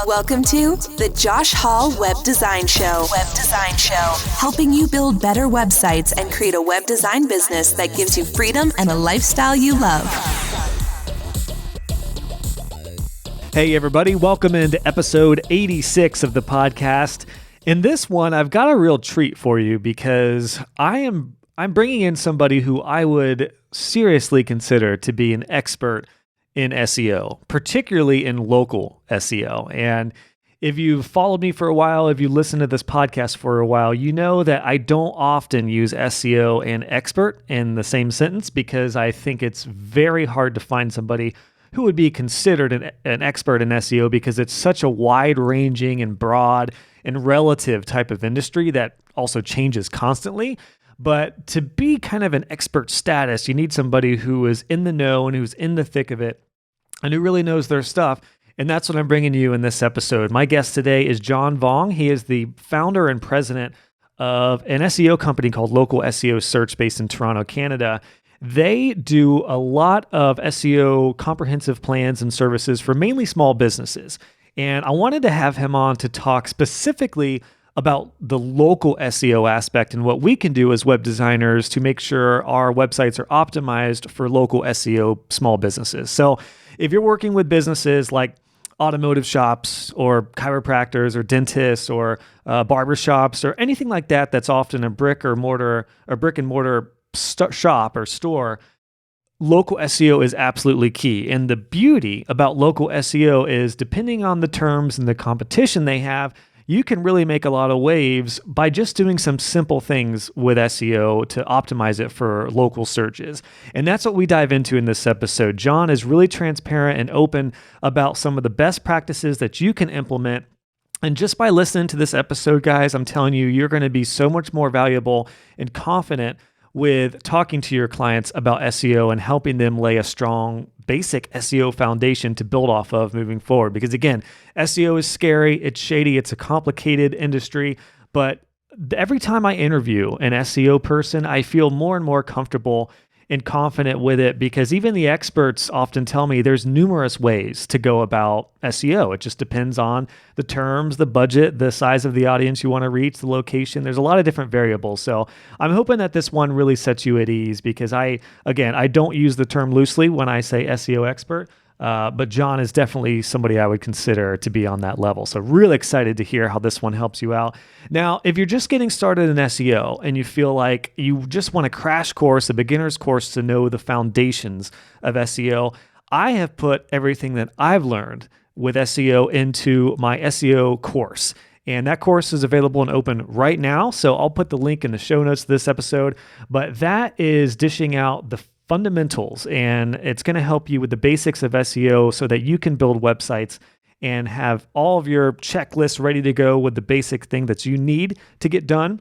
Welcome to the Josh Hall Web Design Show. Helping you build better websites and create a web design business that gives you freedom and a lifestyle you love. Hey everybody, welcome into episode 86 of the podcast. In this one, I've got a real treat for you because I'm bringing in somebody who I would seriously consider to be an expert in SEO, particularly in local SEO. And if you've followed me for a while, if you listen to this podcast for a while, you know that I don't often use SEO and expert in the same sentence because I think it's very hard to find somebody who would be considered an expert in SEO because it's such a wide-ranging and broad and relative type of industry that also changes constantly. But to be kind of an expert status, you need somebody who is in the know and who's in the thick of it and who really knows their stuff. And that's what I'm bringing you in this episode. My guest today is John Vuong. He is the founder and president of an SEO company called Local SEO Search based in Toronto, Canada. They do a lot of SEO comprehensive plans and services for mainly small businesses. And I wanted to have him on to talk specifically about the local SEO aspect and what we can do as web designers to make sure our websites are optimized for local SEO small businesses. So if you're working with businesses like automotive shops or chiropractors or dentists or barbershops or anything like that, that's often a brick and mortar shop or store, local SEO is absolutely key. And the beauty about local SEO is depending on the terms and the competition they have, you can really make a lot of waves by just doing some simple things with SEO to optimize it for local searches. And that's what we dive into in this episode. John is really transparent and open about some of the best practices that you can implement. And just by listening to this episode, guys, I'm telling you, you're going to be so much more valuable and confident with talking to your clients about SEO and helping them lay a strong basic SEO foundation to build off of moving forward. Because again, SEO is scary, it's shady, it's a complicated industry, but every time I interview an SEO person, I feel more and more comfortable and confident with it because even the experts often tell me there's numerous ways to go about SEO. It just depends on the terms, the budget, the size of the audience you want to reach, the location. There's a lot of different variables. So I'm hoping that this one really sets you at ease because I don't use the term loosely when I say SEO expert. But John is definitely somebody I would consider to be on that level. So really excited to hear how this one helps you out. Now, if you're just getting started in SEO and you feel like you just want a crash course, a beginner's course to know the foundations of SEO, I have put everything that I've learned with SEO into my SEO course. And that course is available and open right now. So I'll put the link in the show notes of this episode. But that is dishing out the fundamentals, and it's going to help you with the basics of SEO so that you can build websites and have all of your checklists ready to go with the basic thing that you need to get done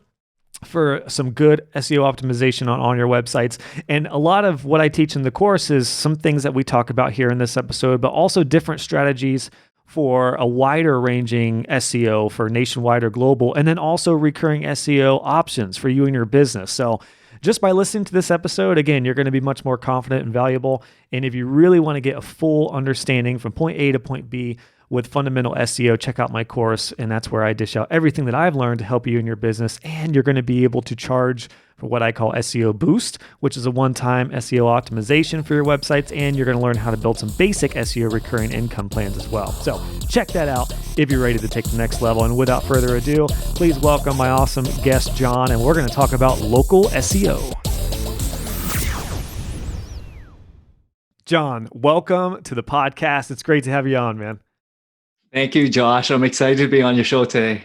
for some good SEO optimization on your websites. And a lot of what I teach in the course is some things that we talk about here in this episode, but also different strategies for a wider ranging SEO for nationwide or global, and then also recurring SEO options for you and your business. So just by listening to this episode, again, you're going to be much more confident and valuable. And if you really want to get a full understanding from point A to point B with fundamental SEO, check out my course. And that's where I dish out everything that I've learned to help you in your business. And you're going to be able to charge for what I call SEO Boost, which is a one-time SEO optimization for your websites. And you're going to learn how to build some basic SEO recurring income plans as well. So check that out if you're ready to take the next level. And without further ado, please welcome my awesome guest, John. And we're going to talk about local SEO. John, welcome to the podcast. It's great to have you on, man. Thank you, Josh. I'm excited to be on your show today.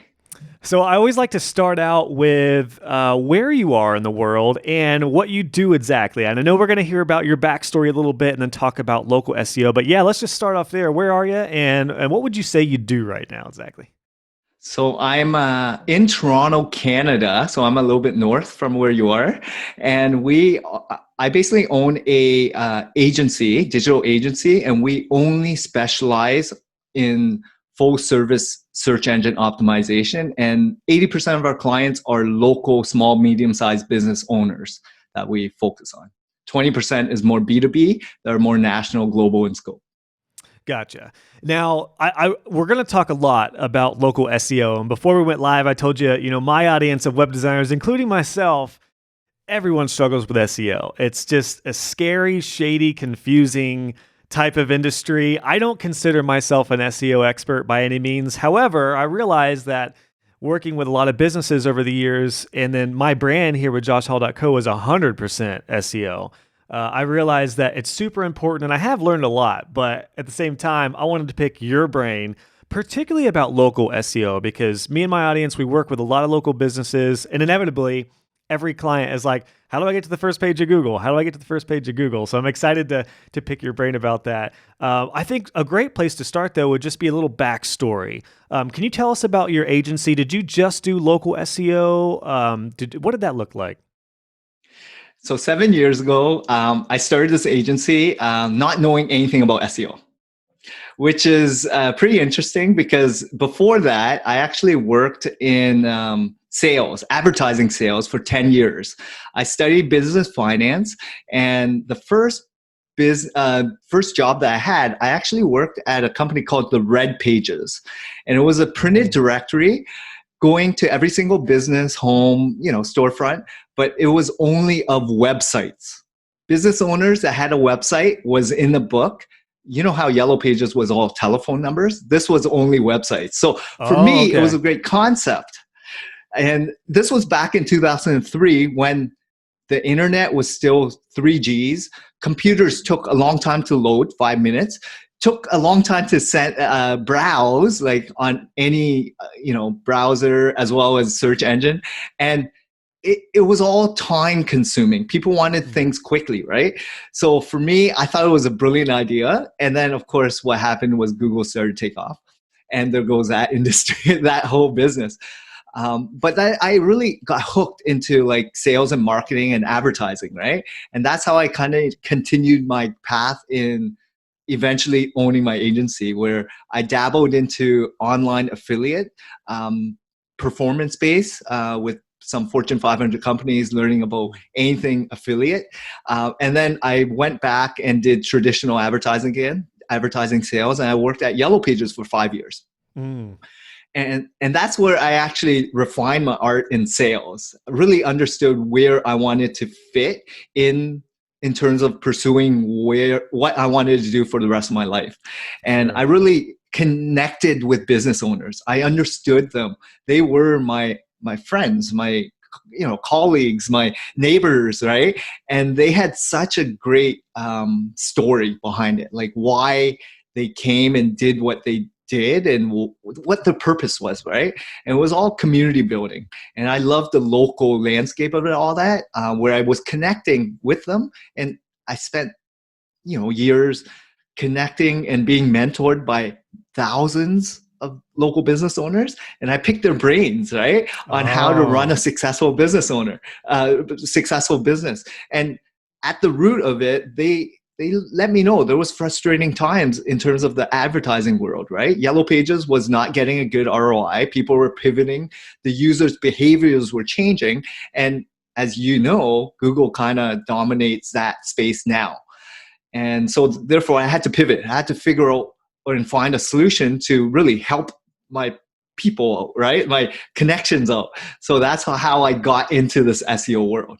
So I always like to start out with where you are in the world and what you do exactly. And I know we're going to hear about your backstory a little bit and then talk about local SEO. But yeah, let's just start off there. Where are you? And what would you say you do right now exactly? So I'm in Toronto, Canada. So I'm a little bit north from where you are. And I basically own a digital agency, and we only specialize in full service search engine optimization. And 80% of our clients are local, small, medium-sized business owners that we focus on. 20% is more B2B. They're more national, global in scope. Gotcha. Now, we're going to talk a lot about local SEO. And before we went live, I told you, my audience of web designers, including myself, everyone struggles with SEO. It's just a scary, shady, confusing type of industry. I don't consider myself an SEO expert by any means. However, I realize that working with a lot of businesses over the years, and then my brand here with joshhall.co is 100% SEO. I realized that it's super important, and I have learned a lot, but at the same time, I wanted to pick your brain, particularly about local SEO, because me and my audience, we work with a lot of local businesses, and inevitably, every client is like, how do I get to the first page of Google? How do I get to the first page of Google? So I'm excited to pick your brain about that. I think a great place to start, though, would just be a little backstory. Can you tell us about your agency? Did you just do local SEO? What did that look like? So 7 years ago, I started this agency not knowing anything about SEO, which is pretty interesting because before that, I actually worked in sales, advertising sales for 10 years. I studied business finance, and the first job that I had, I actually worked at a company called the Red Pages, and it was a printed directory going to every single business, home, storefront, but it was only of websites. Business owners that had a website was in the book. You know how Yellow Pages was all telephone numbers? This was only websites. So for me, It was a great concept. And this was back in 2003 when the internet was still 3Gs. Computers took a long time to load, 5 minutes. Took a long time to browse, like on any browser as well as search engine, and it was all time consuming. People wanted things quickly, right? So for me, I thought it was a brilliant idea, and then of course what happened was Google started to take off, and there goes that industry, that whole business. But I really got hooked into like sales and marketing and advertising, right? And that's how I kind of continued my path in eventually owning my agency, where I dabbled into online affiliate, performance based with some Fortune 500 companies, learning about anything affiliate. And then I went back and did traditional advertising again, advertising sales, and I worked at Yellow Pages for 5 years. And that's where I actually refined my art in sales, really understood where I wanted to fit in terms of pursuing what I wanted to do for the rest of my life. And I really connected with business owners. I understood them. They were my friends, my colleagues, my neighbors, right? And they had such a great story behind it, like why they came and did what they did and what the purpose was, right? And it was all community building. And I loved the local landscape of it, all that, where I was connecting with them. And I spent, years connecting and being mentored by thousands of local business owners. And I picked their brains, right, on how to run a successful business successful business. And at the root of it, they let me know there was frustrating times in terms of the advertising world, right? Yellow Pages was not getting a good ROI. People were pivoting. The users' behaviors were changing. And as you know, Google kind of dominates that space now. And so therefore I had to pivot. I had to figure out and find a solution to really help my people, right? My connections out. So that's how I got into this SEO world.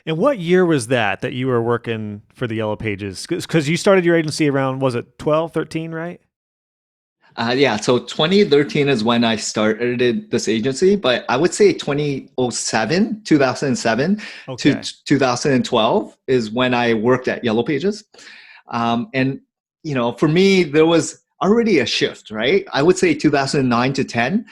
And what year was that you were working for the Yellow Pages? Because you started your agency around, was it 12, 13, right? Yeah, so 2013 is when I started this agency, but I would say 2007 to 2012 is when I worked at Yellow Pages. And, for me, there was already a shift, right? I would say 2009 to 10,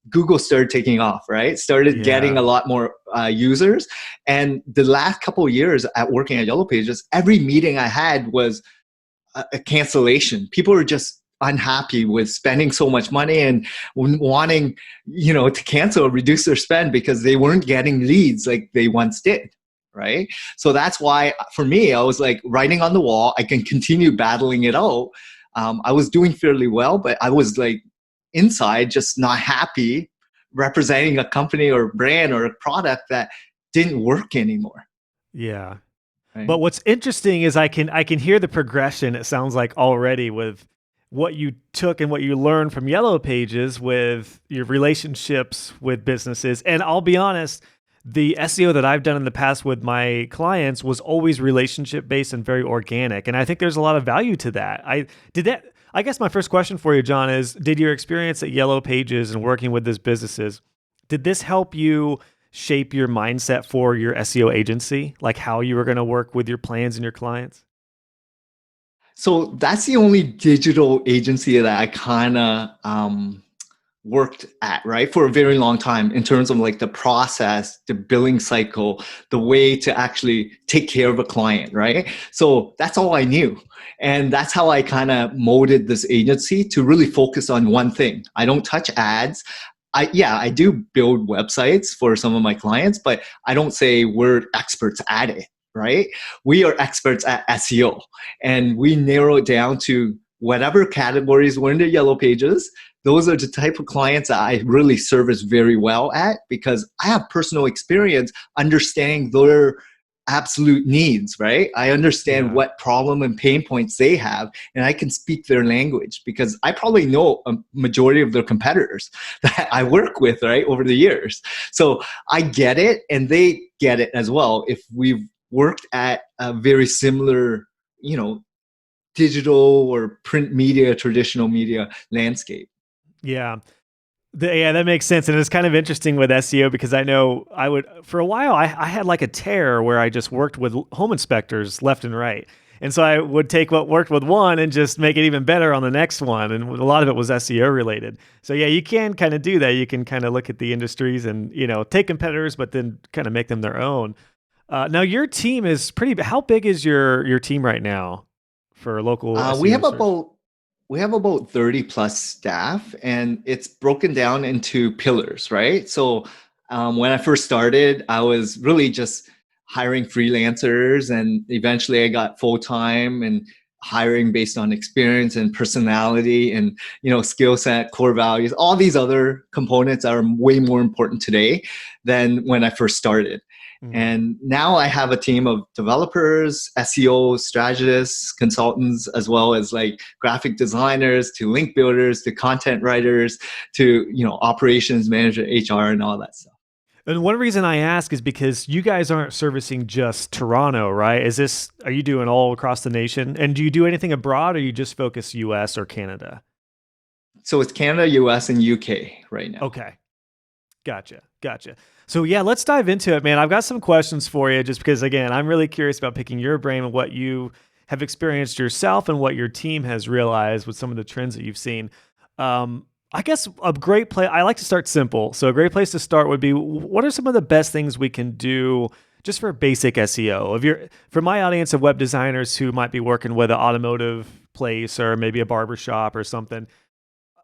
Google started taking off, right? Started getting a lot more users. And the last couple of years at working at Yellow Pages, every meeting I had was a cancellation. People were just unhappy with spending so much money and wanting, to cancel or reduce their spend because they weren't getting leads like they once did, right? So that's why, for me, I was like writing on the wall. I can continue battling it out. I was doing fairly well, but I was like inside just not happy representing a company or brand or a product that didn't work anymore. Yeah. Right? But what's interesting is I can hear the progression, it sounds like, already with what you took and what you learned from Yellow Pages with your relationships with businesses. And I'll be honest, the SEO that I've done in the past with my clients was always relationship based and very organic. And I think there's a lot of value to that. I guess my first question for you, John, is did your experience at Yellow Pages and working with these businesses, did this help you shape your mindset for your SEO agency? Like how you were going to work with your plans and your clients? So that's the only digital agency that I kind of worked at, right, for a very long time in terms of like the process, the billing cycle, the way to actually take care of a client, right? So that's all I knew. And that's how I kind of molded this agency to really focus on one thing. I don't touch ads. I do build websites for some of my clients, but I don't say we're experts at it, right? We are experts at SEO, and we narrow it down to whatever categories were in the Yellow Pages. Those are the type of clients that I really service very well at, because I have personal experience understanding their absolute needs, right? I understand what problem and pain points they have, and I can speak their language because I probably know a majority of their competitors that I work with, right, over the years. So I get it, and they get it as well if we've worked at a very similar, digital or print media, traditional media landscape. Yeah. Yeah, that makes sense. And it's kind of interesting with SEO because I know for a while, I had like a tear where I just worked with home inspectors left and right. And so I would take what worked with one and just make it even better on the next one. And a lot of it was SEO related. So yeah, you can kind of do that. You can kind of look at the industries and, take competitors, but then kind of make them their own. Now your team is how big is your team right now for local SEO We have search? about 30 plus staff, and it's broken down into pillars, right? So when I first started, I was really just hiring freelancers, and eventually I got full time and hiring based on experience and personality and skill set, core values, all these other components are way more important today than when I first started. Mm. And now I have a team of developers, SEO strategists, consultants, as well as like graphic designers to link builders to content writers to, operations manager, HR, and all that stuff. And one reason I ask is because you guys aren't servicing just Toronto, right? Are you doing all across the nation? And do you do anything abroad, or you just focus US or Canada? So it's Canada, US, and UK right now. Okay. Gotcha. So yeah, let's dive into it, man. I've got some questions for you just because, again, I'm really curious about picking your brain and what you have experienced yourself and what your team has realized with some of the trends that you've seen. I guess a great place, I like to start simple. So a great place to start would be, what are some of the best things we can do just for basic SEO? For my audience of web designers who might be working with an automotive place or maybe a barbershop or something,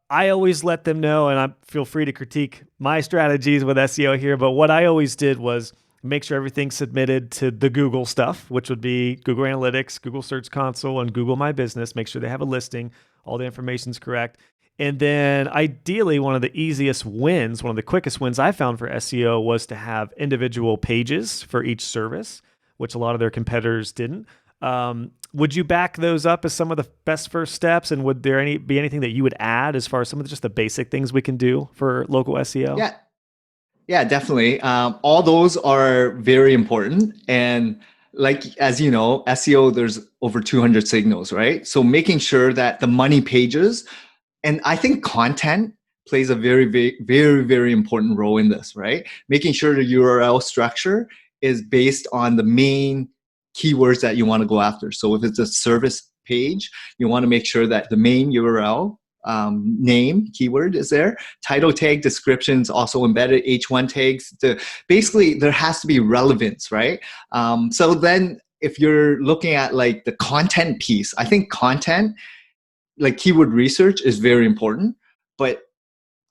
I always let them know, and I feel free to critique my strategies with SEO here, but what I always did was make sure everything's submitted to the Google stuff, which would be Google Analytics, Google Search Console, and Google My Business. Make sure they have a listing, all the information's correct. And then ideally, one of the quickest wins I found for SEO was to have individual pages for each service, which a lot of their competitors didn't. Would you back those up as some of the best first steps? And would there be anything that you would add as far as some of just the basic things we can do for local SEO? Yeah, definitely. All those are very important. And like, as you know, SEO, there's over 200 signals, right? So making sure that the money pages, and I think content plays a very, very, very, very important role in this, right? Making sure the URL structure is based on the main keywords that you want to go after. So if it's a service page, you want to make sure that the main URL name keyword is there. Title tag, descriptions also embedded, H1 tags. Basically, there has to be relevance, right? So then if you're looking at like the content piece, I think content, like keyword research is very important, but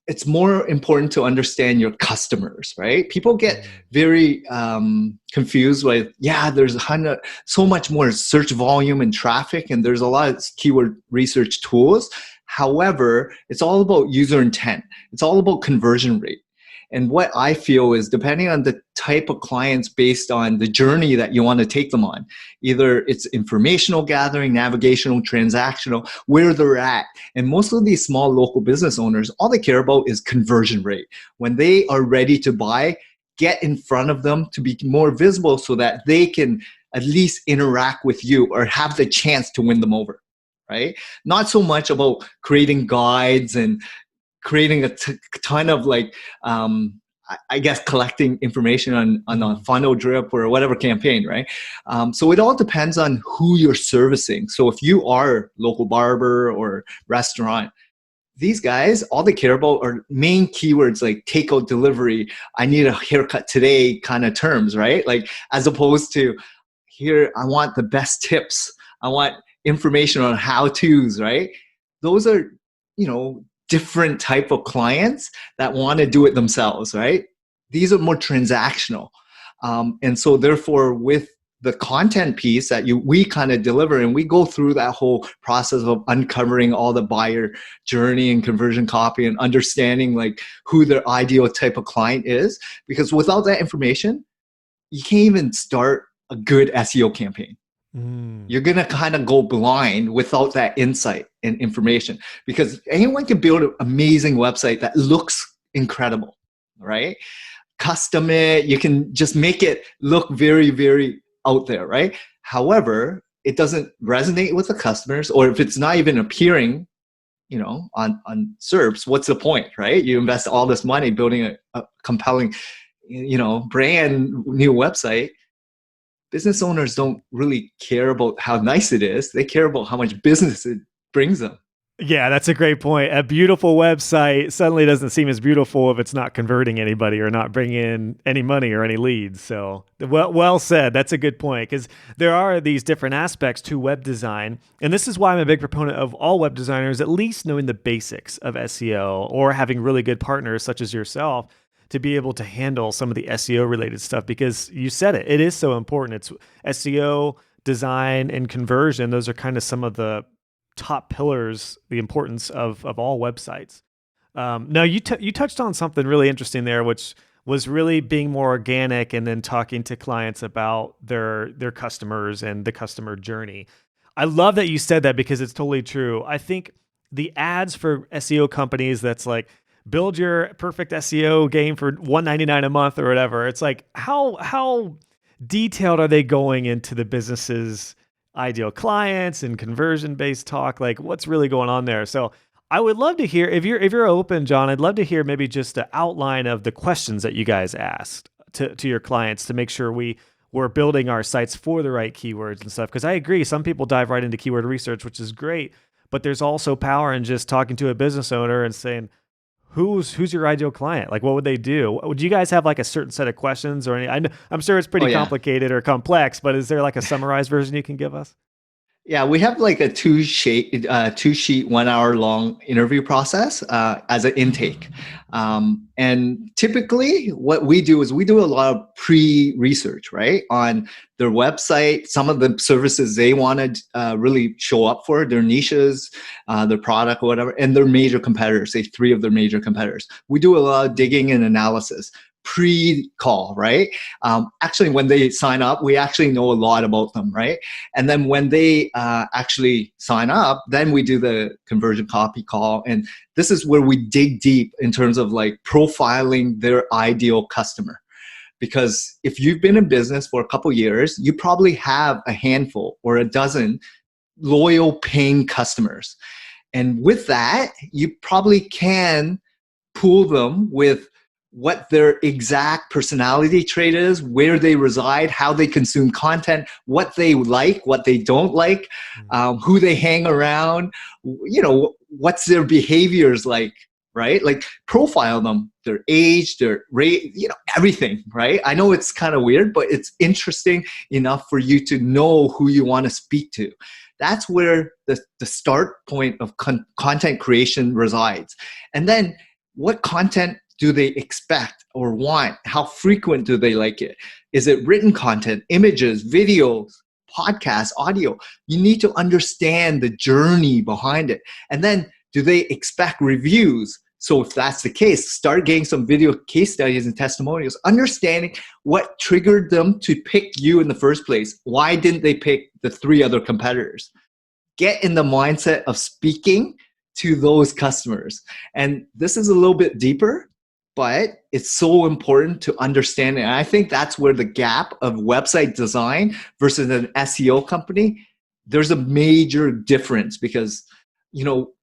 it's more important to understand your customers, right? People get very confused with, there's so much more search volume and traffic, and there's a lot of keyword research tools. However, it's all about user intent. It's all about conversion rate. And what I feel is depending on the type of clients based on the journey that you want to take them on, either it's informational gathering, navigational, transactional, where they're at. And most of these small local business owners, all they care about is conversion rate. When they are ready to buy, get in front of them to be more visible so that they can at least interact with you or have the chance to win them over, right? Not so much about creating guides and creating a ton of like, I guess, collecting information on a funnel drip or whatever campaign, right? So it all depends on who you're servicing. So if you are local barber or restaurant, these guys, all they care about are main keywords like takeout, delivery, I need a haircut today kind of terms, right? Like, as opposed to here, I want the best tips. I want information on how-tos, right? Those are, different type of clients that want to do it themselves, right? These are more transactional. And so therefore, with the content piece that we kind of deliver, and we go through that whole process of uncovering all the buyer journey and conversion copy and understanding like who their ideal type of client is, because without that information, you can't even start a good SEO campaign. You're going to kind of go blind without that insight and information, because anyone can build an amazing website that looks incredible, right? Custom it, you can just make it look very, very out there, right? However, it doesn't resonate with the customers, or if it's not even appearing, on SERPs, what's the point, right? You invest all this money building a compelling, brand new website. Business owners don't really care about how nice it is. They care about how much business it brings them. Yeah, that's a great point. A beautiful website suddenly doesn't seem as beautiful if it's not converting anybody or not bringing in any money or any leads. So well said. That's a good point, because there are these different aspects to web design. And this is why I'm a big proponent of all web designers at least knowing the basics of SEO or having really good partners such as yourself to be able to handle some of the SEO related stuff, because you said it is so important. It's SEO, design, and conversion. Those are kind of some of the top pillars, the importance of all websites. Now, you touched on something really interesting there, which was really being more organic and then talking to clients about their customers and the customer journey. I love that you said that, because it's totally true. I think the ads for SEO companies that's like, build your perfect SEO game for $199 a month or whatever. It's like, how detailed are they going into the business's ideal clients and conversion-based talk? Like, what's really going on there? So I would love to hear, if you're open, John, I'd love to hear maybe just an outline of the questions that you guys asked to your clients to make sure we're building our sites for the right keywords and stuff. Because I agree, some people dive right into keyword research, which is great, but there's also power in just talking to a business owner and saying, who's your ideal client? Like, what would they do? Would you guys have like a certain set of questions or any? I'm sure it's pretty complicated or complex, but is there like a summarized version you can give us? Yeah, we have like a two sheet 1 hour long interview process as an intake. And typically what we do is we do a lot of pre-research, right? On their website, some of the services they want to really show up for, their niches, their product or whatever, and their major competitors, say 3 of their major competitors. We do a lot of digging and analysis pre-call, right? Actually, when they sign up, we actually know a lot about them, right? And then when they actually sign up, then we do the conversion copy call. And this is where we dig deep in terms of like profiling their ideal customer. Because if you've been in business for a couple of years, you probably have a handful or a dozen loyal paying customers. And with that, you probably can pool them with what their exact personality trait is, where they reside, how they consume content, what they like, what they don't like, who they hang around, what's their behaviors like, right? Like profile them, their age, their rate, everything, right? I know it's kind of weird, but it's interesting enough for you to know who you want to speak to. That's where the start point of content creation resides. And then what content do they expect or want? How frequent do they like it? Is it written content, images, videos, podcasts, audio? You need to understand the journey behind it. And then do they expect reviews? So if that's the case, start getting some video case studies and testimonials, understanding what triggered them to pick you in the first place. Why didn't they pick the 3 other competitors? Get in the mindset of speaking to those customers. And this is a little bit deeper, but it's so important to understand. And I think that's where the gap of website design versus an SEO company, there's a major difference because,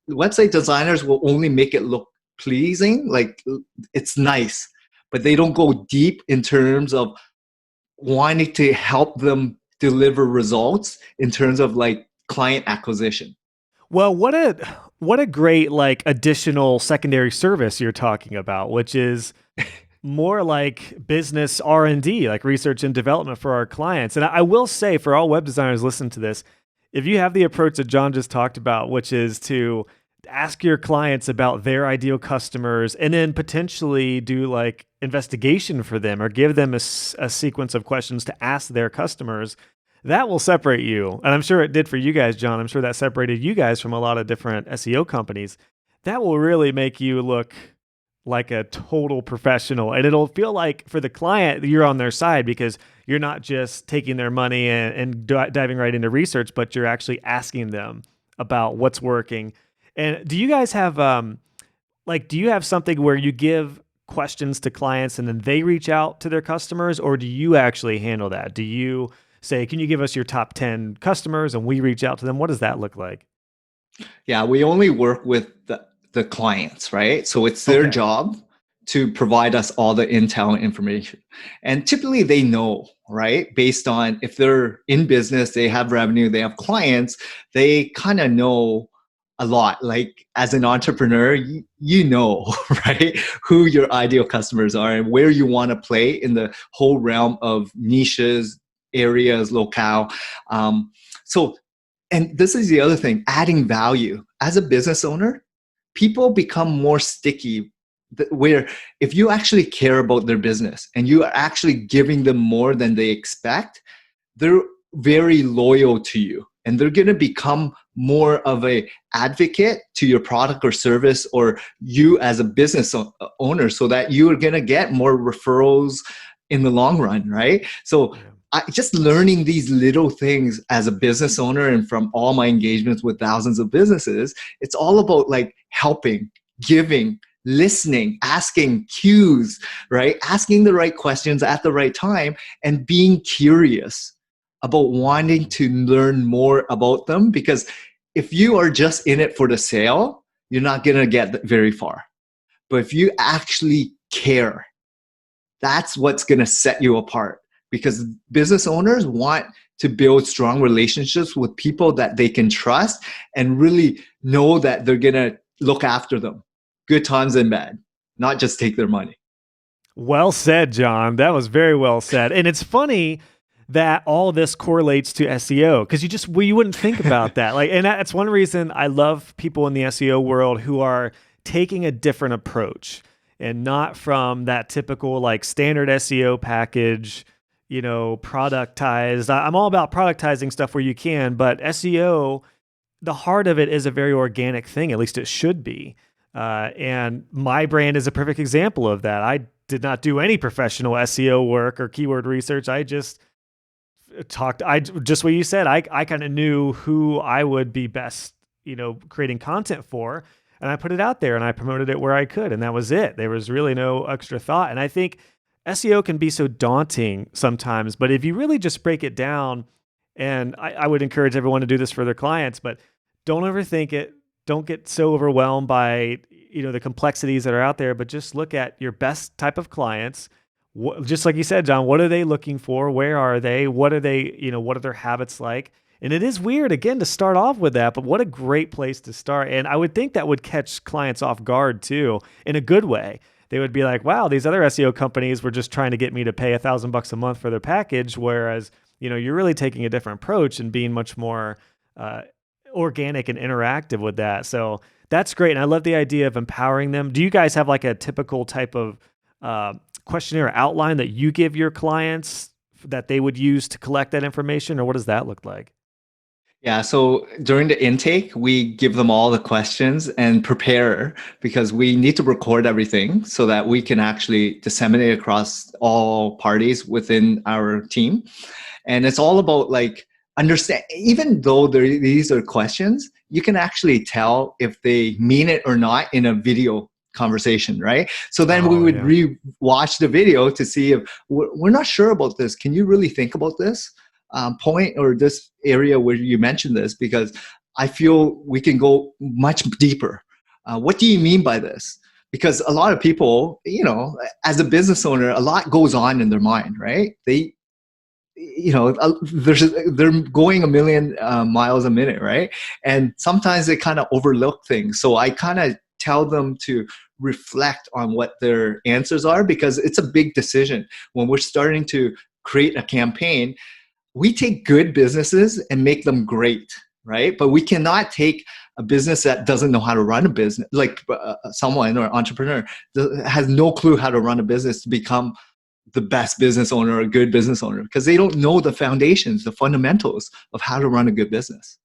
website designers will only make it look pleasing, like it's nice, but they don't go deep in terms of wanting to help them deliver results in terms of like client acquisition. Well, what a great like additional secondary service you're talking about, which is more like business R&D, like research and development for our clients. And I will say for all web designers listening to this, if you have the approach that John just talked about, which is to ask your clients about their ideal customers and then potentially do like investigation for them or give them a sequence of questions to ask their customers, that will separate you. And I'm sure it did for you guys, John. I'm sure that separated you guys from a lot of different SEO companies. That will really make you look like a total professional. And it'll feel like for the client, you're on their side because you're not just taking their money and diving right into research, but you're actually asking them about what's working. And do you guys have, do you have something where you give questions to clients and then they reach out to their customers, or do you actually handle that? Do you say, can you give us your top 10 customers and we reach out to them? What does that look like? Yeah, we only work with the clients, right? So it's their job to provide us all the intel and information. And typically they know, right? Based on if they're in business, they have revenue, they have clients, they kind of know a lot. Like as an entrepreneur, you know, right? Who your ideal customers are and where you want to play in the whole realm of niches, areas, locale. And this is the other thing, adding value. As a business owner, people become more sticky where if you actually care about their business and you are actually giving them more than they expect, they're very loyal to you and they're going to become more of a advocate to your product or service or you as a business owner so that you are going to get more referrals in the long run, right? So just learning these little things as a business owner and from all my engagements with thousands of businesses, it's all about like helping, giving, listening, asking cues, right? Asking the right questions at the right time and being curious about wanting to learn more about them. Because if you are just in it for the sale, you're not going to get very far. But if you actually care, that's what's going to set you apart. Because business owners want to build strong relationships with people that they can trust and really know that they're going to look after them, good times and bad, not just take their money. Well said, John. That was very well said. And it's funny that all this correlates to SEO because you wouldn't think about that. And that's one reason I love people in the SEO world who are taking a different approach and not from that typical like standard SEO package, productized. I'm all about productizing stuff where you can, but SEO, the heart of it is a very organic thing, at least it should be. And my brand is a perfect example of that. I did not do any professional SEO work or keyword research. I just just what you said, I kind of knew who I would be best, creating content for. And I put it out there and I promoted it where I could. And that was it. There was really no extra thought. And I think SEO can be so daunting sometimes, but if you really just break it down, and I would encourage everyone to do this for their clients, but don't overthink it. Don't get so overwhelmed by, the complexities that are out there, but just look at your best type of clients. Just like you said, John, what are they looking for? Where are they? What are they, what are their habits like? And it is weird, again, to start off with that, but what a great place to start. And I would think that would catch clients off guard too, in a good way. They would be like, wow, these other SEO companies were just trying to get me to pay $1,000 a month for their package. Whereas, you're really taking a different approach and being much more organic and interactive with that. So that's great. And I love the idea of empowering them. Do you guys have like a typical type of questionnaire outline that you give your clients that they would use to collect that information? Or what does that look like? Yeah, so during the intake, we give them all the questions and prepare because we need to record everything so that we can actually disseminate across all parties within our team. And it's all about like understand, even though these are questions, you can actually tell if they mean it or not in a video conversation, right? So then we Oh, would yeah. re-watch the video to see if we're not sure about this. Can you really think about this point or this area where you mentioned this? Because I feel we can go much deeper. What do you mean by this? Because a lot of people, as a business owner, a lot goes on in their mind, right? They're going a million miles a minute, right? And sometimes they kind of overlook things. So I kind of tell them to reflect on what their answers are because it's a big decision when we're starting to create a campaign. We take good businesses and make them great, right? But we cannot take a business that doesn't know how to run a business, like someone or entrepreneur has no clue how to run a business to become the best business owner or a good business owner because they don't know the foundations, the fundamentals of how to run a good business.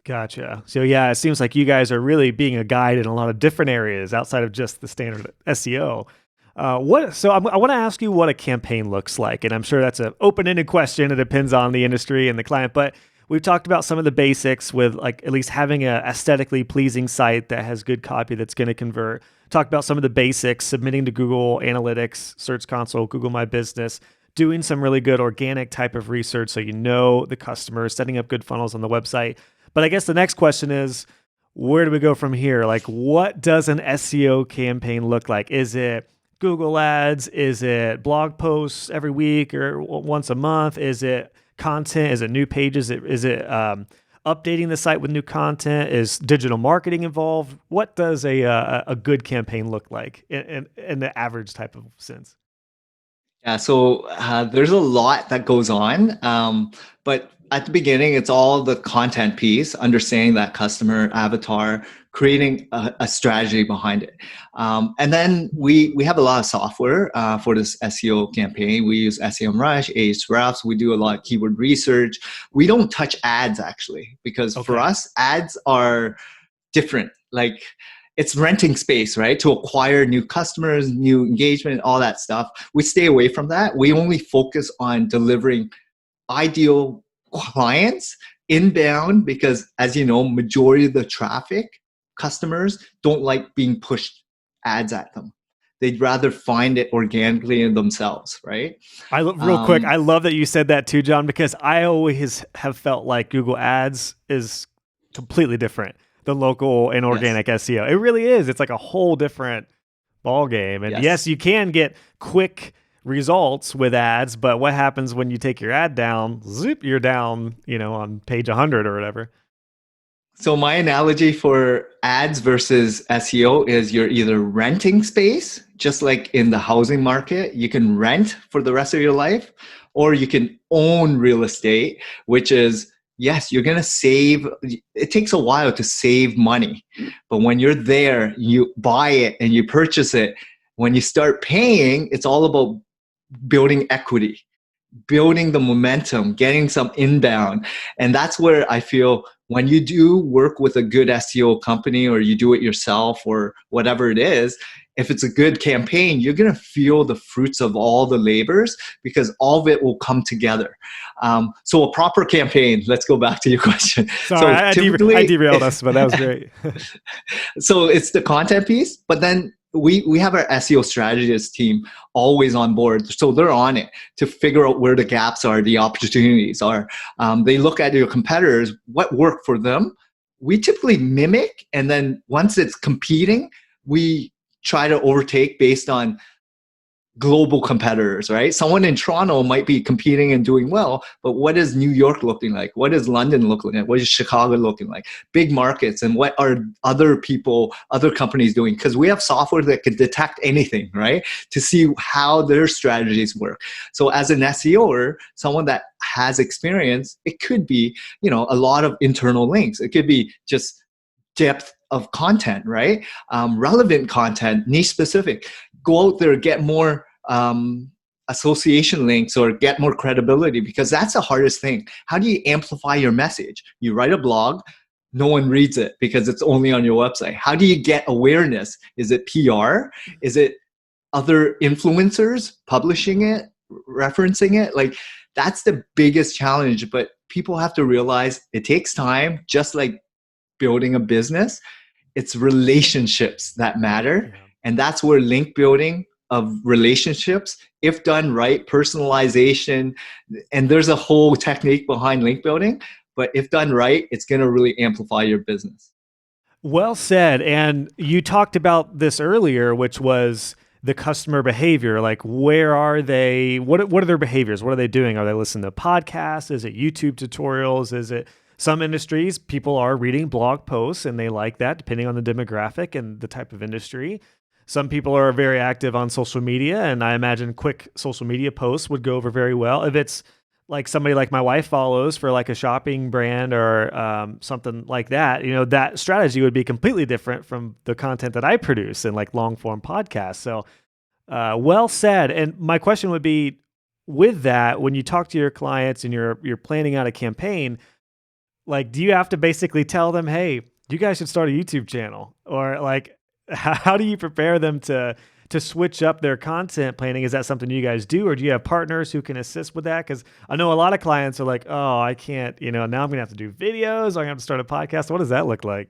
Gotcha. So yeah, it seems like you guys are really being a guide in a lot of different areas outside of just the standard SEO. I want to ask you what a campaign looks like, and I'm sure that's an open-ended question. It depends on the industry and the client, but we've talked about some of the basics with like at least having a aesthetically pleasing site that has good copy that's going to convert. Talk about some of the basics, submitting to Google Analytics, Search Console, Google My Business, doing some really good organic type of research so you know the customer, setting up good funnels on the website. But I guess the next question is, where do we go from here? Like, what does an SEO campaign look like? Is it Google Ads? Is it blog posts every week or once a month? Is it content? Is it new pages? Is it updating the site with new content? Is digital marketing involved? What does a good campaign look like in the average type of sense? Yeah, so there's a lot that goes on. But at the beginning, it's all the content piece, understanding that customer avatar, creating a strategy behind it. And then we have a lot of software for this SEO campaign. We use SEMrush, Ahrefs. We do a lot of keyword research. We don't touch ads actually, because for Okay. us, ads are different. Like it's renting space, right? To acquire new customers, new engagement, all that stuff. We stay away from that. We only focus on delivering ideal clients inbound because, as you know, majority of the traffic customers don't like being pushed ads at them. They'd rather find it organically in themselves, right? Real quick, Um, I love that you said that too, John, because I always have felt like Google Ads is completely different than local and yes, organic SEO. It really is. It's like a whole different ball game. And yes. yes, you can get quick results with ads, but what happens when you take your ad down? Zoop, you're down, on page 100 or whatever. So my analogy for ads versus SEO is you're either renting space, just like in the housing market, you can rent for the rest of your life, or you can own real estate, which is, yes, you're going to save. It takes a while to save money. But when you're there, you buy it and you purchase it. When you start paying, it's all about building equity, building the momentum, getting some inbound. And that's where I feel when you do work with a good SEO company or you do it yourself or whatever it is, if it's a good campaign, you're going to feel the fruits of all the labors because all of it will come together. So a proper campaign, let's go back to your question. Sorry, So I typically, derailed us, but that was great. so it's the content piece, but then we have our SEO strategist team always on board. So they're on it to figure out where the gaps are, the opportunities are. They look at your competitors, what worked for them. We typically mimic, and then once it's competing, we try to overtake based on global competitors, right? Someone in Toronto might be competing and doing well, but what is New York looking like? What is London looking like? What is Chicago looking like? Big markets, and what are other people, other companies doing? Because we have software that can detect anything, right? To see how their strategies work. So as an SEOer, someone that has experience, it could be, a lot of internal links. It could be just depth of content, right? Relevant content, niche specific. Go out there, get more association links or get more credibility, because that's the hardest thing. How do you amplify your message? You write a blog, no one reads it because it's only on your website. How do you get awareness? Is it PR? Is it other influencers publishing it, referencing it? Like, that's the biggest challenge. But people have to realize it takes time, just like building a business. It's relationships that matter. Yeah. And that's where link building of relationships, if done right, personalization, and there's a whole technique behind link building, but if done right, it's going to really amplify your business. Well said. And you talked about this earlier, which was the customer behavior. Like, where are they? What are their behaviors? What are they doing? Are they listening to podcasts? Is it YouTube tutorials? Is it some industries? People are reading blog posts and they like that, depending on the demographic and the type of industry. Some people are very active on social media, and I imagine quick social media posts would go over very well. If it's like somebody like my wife follows for like a shopping brand or something like that, that strategy would be completely different from the content that I produce in like long form podcasts. So well said. And my question would be, with that, when you talk to your clients and you're planning out a campaign, like, do you have to basically tell them, hey, you guys should start a YouTube channel? Or like, how do you prepare them to switch up their content planning? Is that something you guys do, or do you have partners who can assist with that? Because I know a lot of clients are like, oh, I can't, now I'm going to have to do videos. I'm going to have to start a podcast. What does that look like?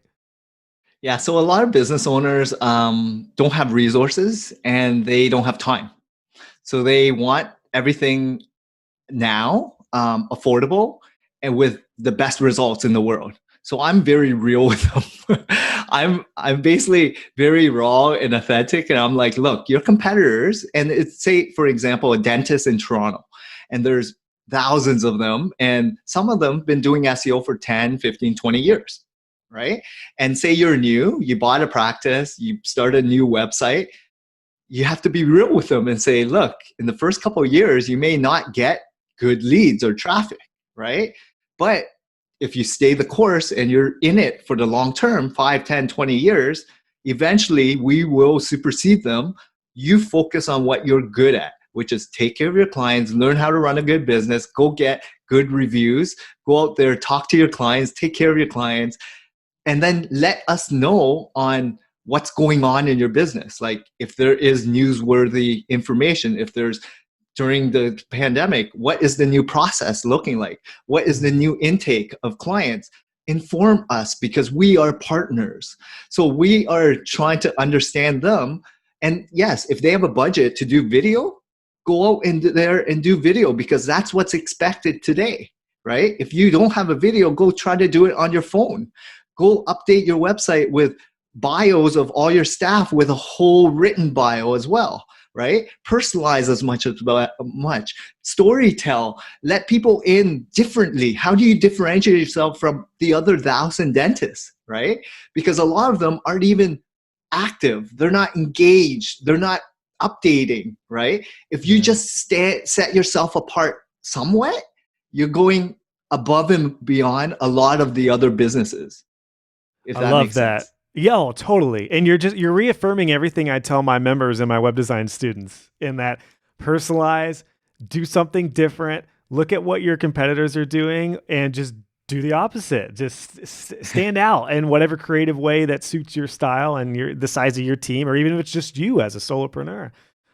Yeah, so a lot of business owners don't have resources and they don't have time. So they want everything now, affordable, and with the best results in the world. So I'm very real with them. I'm basically very raw and authentic, and I'm like, look, your competitors, and it's, say for example, a dentist in Toronto, and there's thousands of them, and some of them been doing SEO for 10, 15, 20 years, right? And say you're new, you bought a practice, you start a new website, you have to be real with them and say, look, in the first couple of years, you may not get good leads or traffic, right? But if you stay the course and you're in it for the long term, 5, 10, 20 years, eventually we will supersede them. You focus on what you're good at, which is take care of your clients, learn how to run a good business, go get good reviews, go out there, talk to your clients, take care of your clients, and then let us know on what's going on in your business. Like if there is newsworthy information, if there's during the pandemic, what is the new process looking like? What is the new intake of clients? Inform us, because we are partners. So we are trying to understand them. And yes, if they have a budget to do video, go out and there and do video, because that's what's expected today, right? If you don't have a video, go try to do it on your phone. Go update your website with bios of all your staff with a whole written bio as well, right? Personalize as much. Storytell. Let people in differently. How do you differentiate yourself from the other 1,000 dentists, right? Because a lot of them aren't even active. They're not engaged. They're not updating, right? If you just set yourself apart somewhat, you're going above and beyond a lot of the other businesses. If that I love makes that. sense. Yeah, oh, totally. And you're reaffirming everything I tell my members and my web design students, in that personalize, do something different, look at what your competitors are doing, and just do the opposite. Just stand out in whatever creative way that suits your style and the size of your team, or even if it's just you as a solopreneur.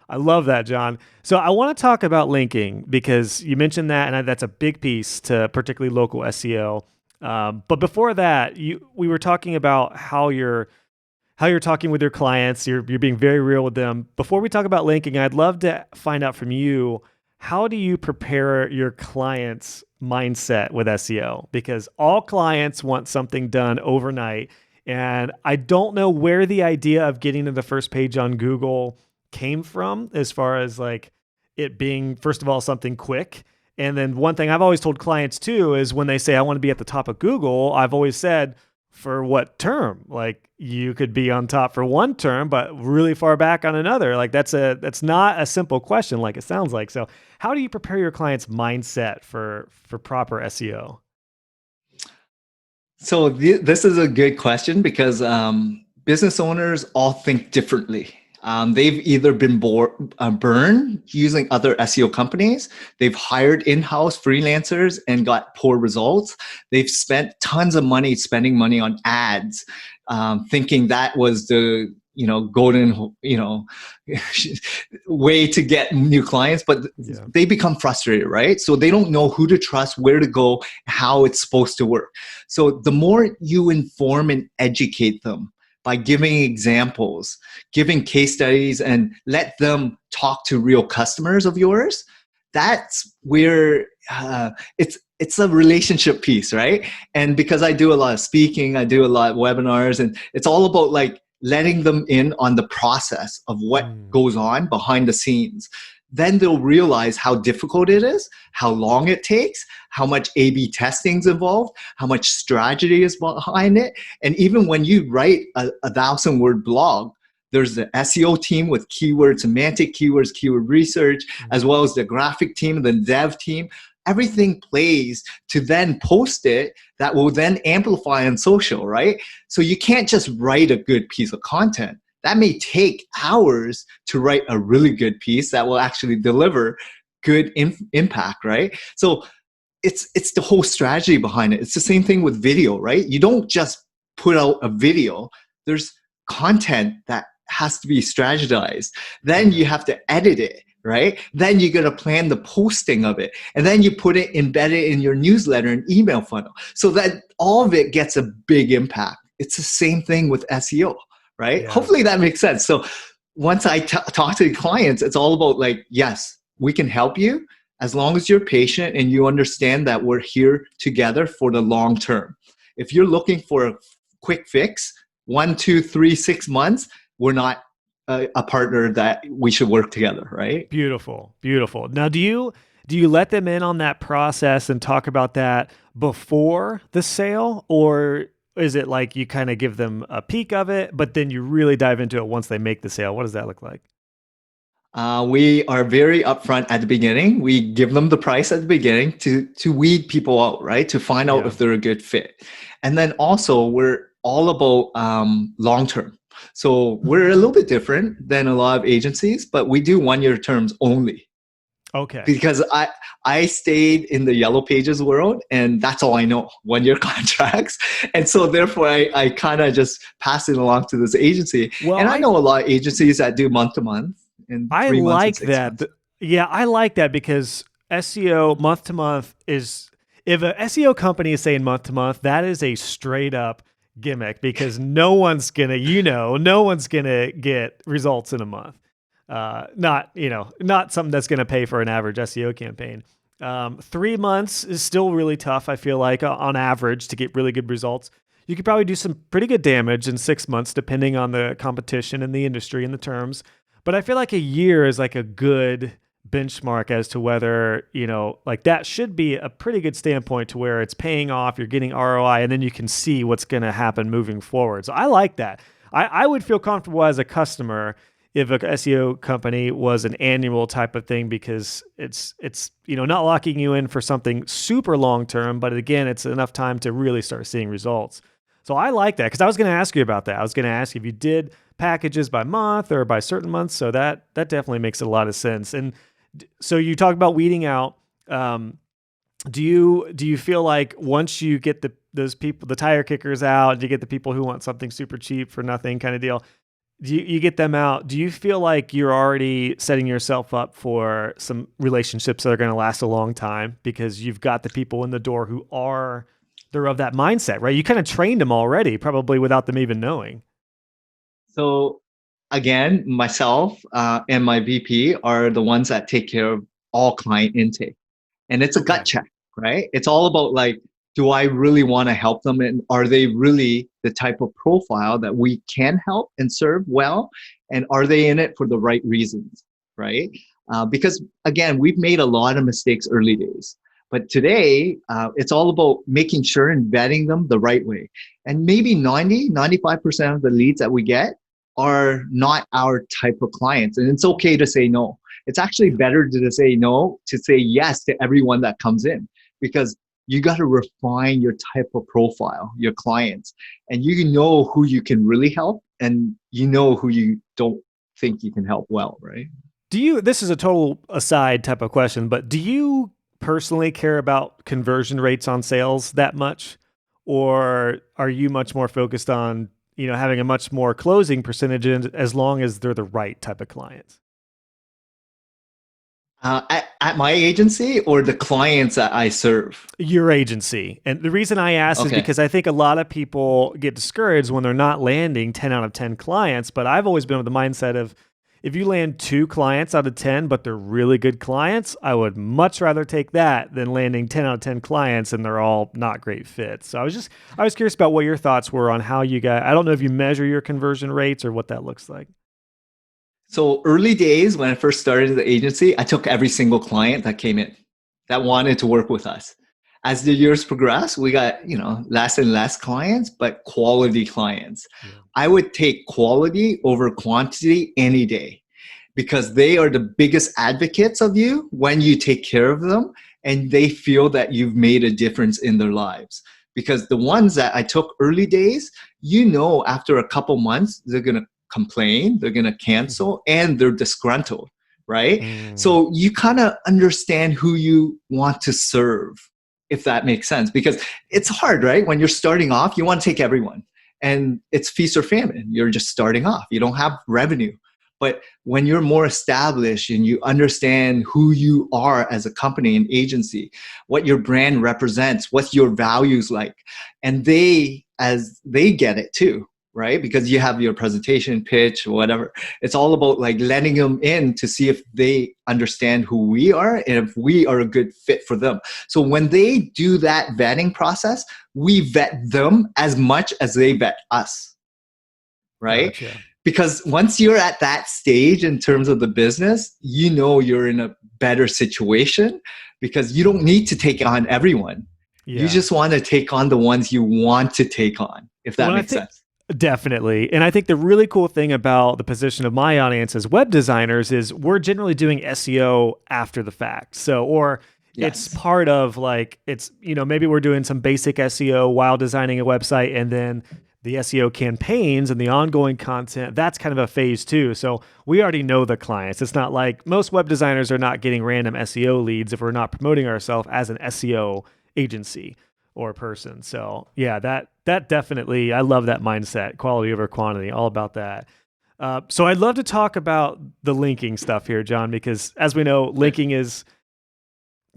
I love that, John. So I want to talk about linking, because you mentioned that, and that's a big piece to particularly local SEO. But before that, we were talking about how you're talking with your clients. You're being very real with them. Before we talk about linking, I'd love to find out from you, how do you prepare your clients' mindset with SEO? Because all clients want something done overnight, and I don't know where the idea of getting to the first page on Google came from, as far as like it being, first of all, something quick. And then one thing I've always told clients too is when they say, I want to be at the top of Google, I've always said, for what term? Like, you could be on top for one term, but really far back on another. Like that's not a simple question like it sounds like. So how do you prepare your client's mindset for proper SEO? So this is a good question, because business owners all think differently. They've either been burned using other SEO companies. They've hired in-house freelancers and got poor results. They've spent tons of money spending money on ads, thinking that was the golden way to get new clients, but Yeah. they become frustrated, right? So they don't know who to trust, where to go, how it's supposed to work. So the more you inform and educate them by giving examples, giving case studies, and let them talk to real customers of yours, that's where it's a relationship piece, right? And because I do a lot of speaking, I do a lot of webinars, and it's all about like letting them in on the process of what goes on behind the scenes. Then they'll realize how difficult it is, how long it takes, how much A/B testing is involved, how much strategy is behind it. And even when you write a 1,000-word blog, there's the SEO team with keywords, semantic keywords, keyword research, as well as the graphic team, the dev team. Everything plays to then post it that will then amplify on social, right? So you can't just write a good piece of content. That may take hours to write a really good piece that will actually deliver good impact, right? So it's the whole strategy behind it. It's the same thing with video, right? You don't just put out a video. There's content that has to be strategized. Then you have to edit it, right? Then you got to plan the posting of it. And then you put it, embed it in your newsletter and email funnel so that all of it gets a big impact. It's the same thing with SEO, right? Yeah. Hopefully that makes sense. So once I talk to the clients, it's all about like, yes, we can help you as long as you're patient and you understand that we're here together for the long term. If you're looking for a quick fix, 1, 2, 3, 6 months, we're not a partner that we should work together, right? Beautiful, beautiful. Now, do you let them in on that process and talk about that before the sale, or is it like you kind of give them a peek of it, but then you really dive into it once they make the sale? What does that look like? We are very upfront at the beginning. We give them the price at the beginning to weed people out, right? To find out if they're a good fit. And then also we're all about long term. So we're a little bit different than a lot of agencies, but we do 1-year terms only. Okay. Because I stayed in the yellow pages world and that's all I know, 1-year contracts. And so therefore I kind of just pass it along to this agency. Well, and I know a lot of agencies that do month to month and I 3 months and like 6 that. months. Yeah, I like that because SEO month to month is, if a SEO company is saying month to month, that is a straight up gimmick because no one's gonna get results in a month. Not something that's gonna pay for an average SEO campaign. 3 months is still really tough. I feel like on average to get really good results. You could probably do some pretty good damage in 6 months, depending on the competition and the industry and the terms. But I feel like a year is like a good benchmark as to whether, like that should be a pretty good standpoint to where it's paying off, you're getting ROI, and then you can see what's going to happen moving forward. So I like that. I would feel comfortable as a customer if a SEO company was an annual type of thing because it's not locking you in for something super long term, but again, it's enough time to really start seeing results. So I like that because I was going to ask you about that. I was going to ask if you did packages by month or by certain months. So that definitely makes a lot of sense. And so you talk about weeding out. Do you feel like once you get those people, the tire kickers out, you get the people who want something super cheap for nothing kind of deal, you get them out, do you feel like you're already setting yourself up for some relationships that are going to last a long time because you've got the people in the door who they're of that mindset, right? You kind of trained them already, probably without them even knowing. So again, myself and my VP are the ones that take care of all client intake. And it's a gut check, right? It's all about like, do I really want to help them? And are they really the type of profile that we can help and serve well? And are they in it for the right reasons, right? Because again, we've made a lot of mistakes early days. But today, it's all about making sure and vetting them the right way. And maybe 95% of the leads that we get are not our type of clients. And it's okay to say no. It's actually better to say no, to say yes to everyone that comes in, because you got to refine your type of profile, your clients, and you know who you can really help and you know who you don't think you can help well, right? This is a total aside type of question, but do you personally care about conversion rates on sales that much? Or are you much more focused on, having a much more closing percentage as long as they're the right type of clients? At my agency or the clients that I serve? Your agency. And the reason I ask is Okay. because I think a lot of people get discouraged when they're not landing 10 out of 10 clients. But I've always been with the mindset of, if you land 2 clients out of 10, but they're really good clients, I would much rather take that than landing 10 out of 10 clients and they're all not great fits. So I was curious about what your thoughts were on how you guys, I don't know if you measure your conversion rates or what that looks like. So early days when I first started the agency, I took every single client that came in that wanted to work with us. As the years progressed, we got, less and less clients, but quality clients. Yeah. I would take quality over quantity any day because they are the biggest advocates of you when you take care of them and they feel that you've made a difference in their lives. Because the ones that I took early days, after a couple months, they're going to complain, they're going to cancel, and they're disgruntled, right? So you kind of understand who you want to serve, if that makes sense, because it's hard, right? When you're starting off, you want to take everyone and it's feast or famine. You're just starting off. You don't have revenue. But when you're more established and you understand who you are as a company and agency, what your brand represents, what your values like, and as they get it too, right? Because you have your presentation, pitch, whatever. It's all about like letting them in to see if they understand who we are and if we are a good fit for them. So when they do that vetting process, we vet them as much as they vet us, right? Gotcha. Because once you're at that stage in terms of the business, you're in a better situation because you don't need to take on everyone. Yeah. You just want to take on the ones you want to take on, if that makes sense. Definitely. And I think the really cool thing about the position of my audience as web designers is we're generally doing SEO after the fact. It's part of maybe we're doing some basic SEO while designing a website, and then the SEO campaigns and the ongoing content, that's kind of a phase 2. So we already know the clients. It's not like most web designers are not getting random SEO leads if we're not promoting ourselves as an SEO agency or person. So yeah, that definitely, I love that mindset, quality over quantity, all about that. So I'd love to talk about the linking stuff here, John, because as we know, linking is,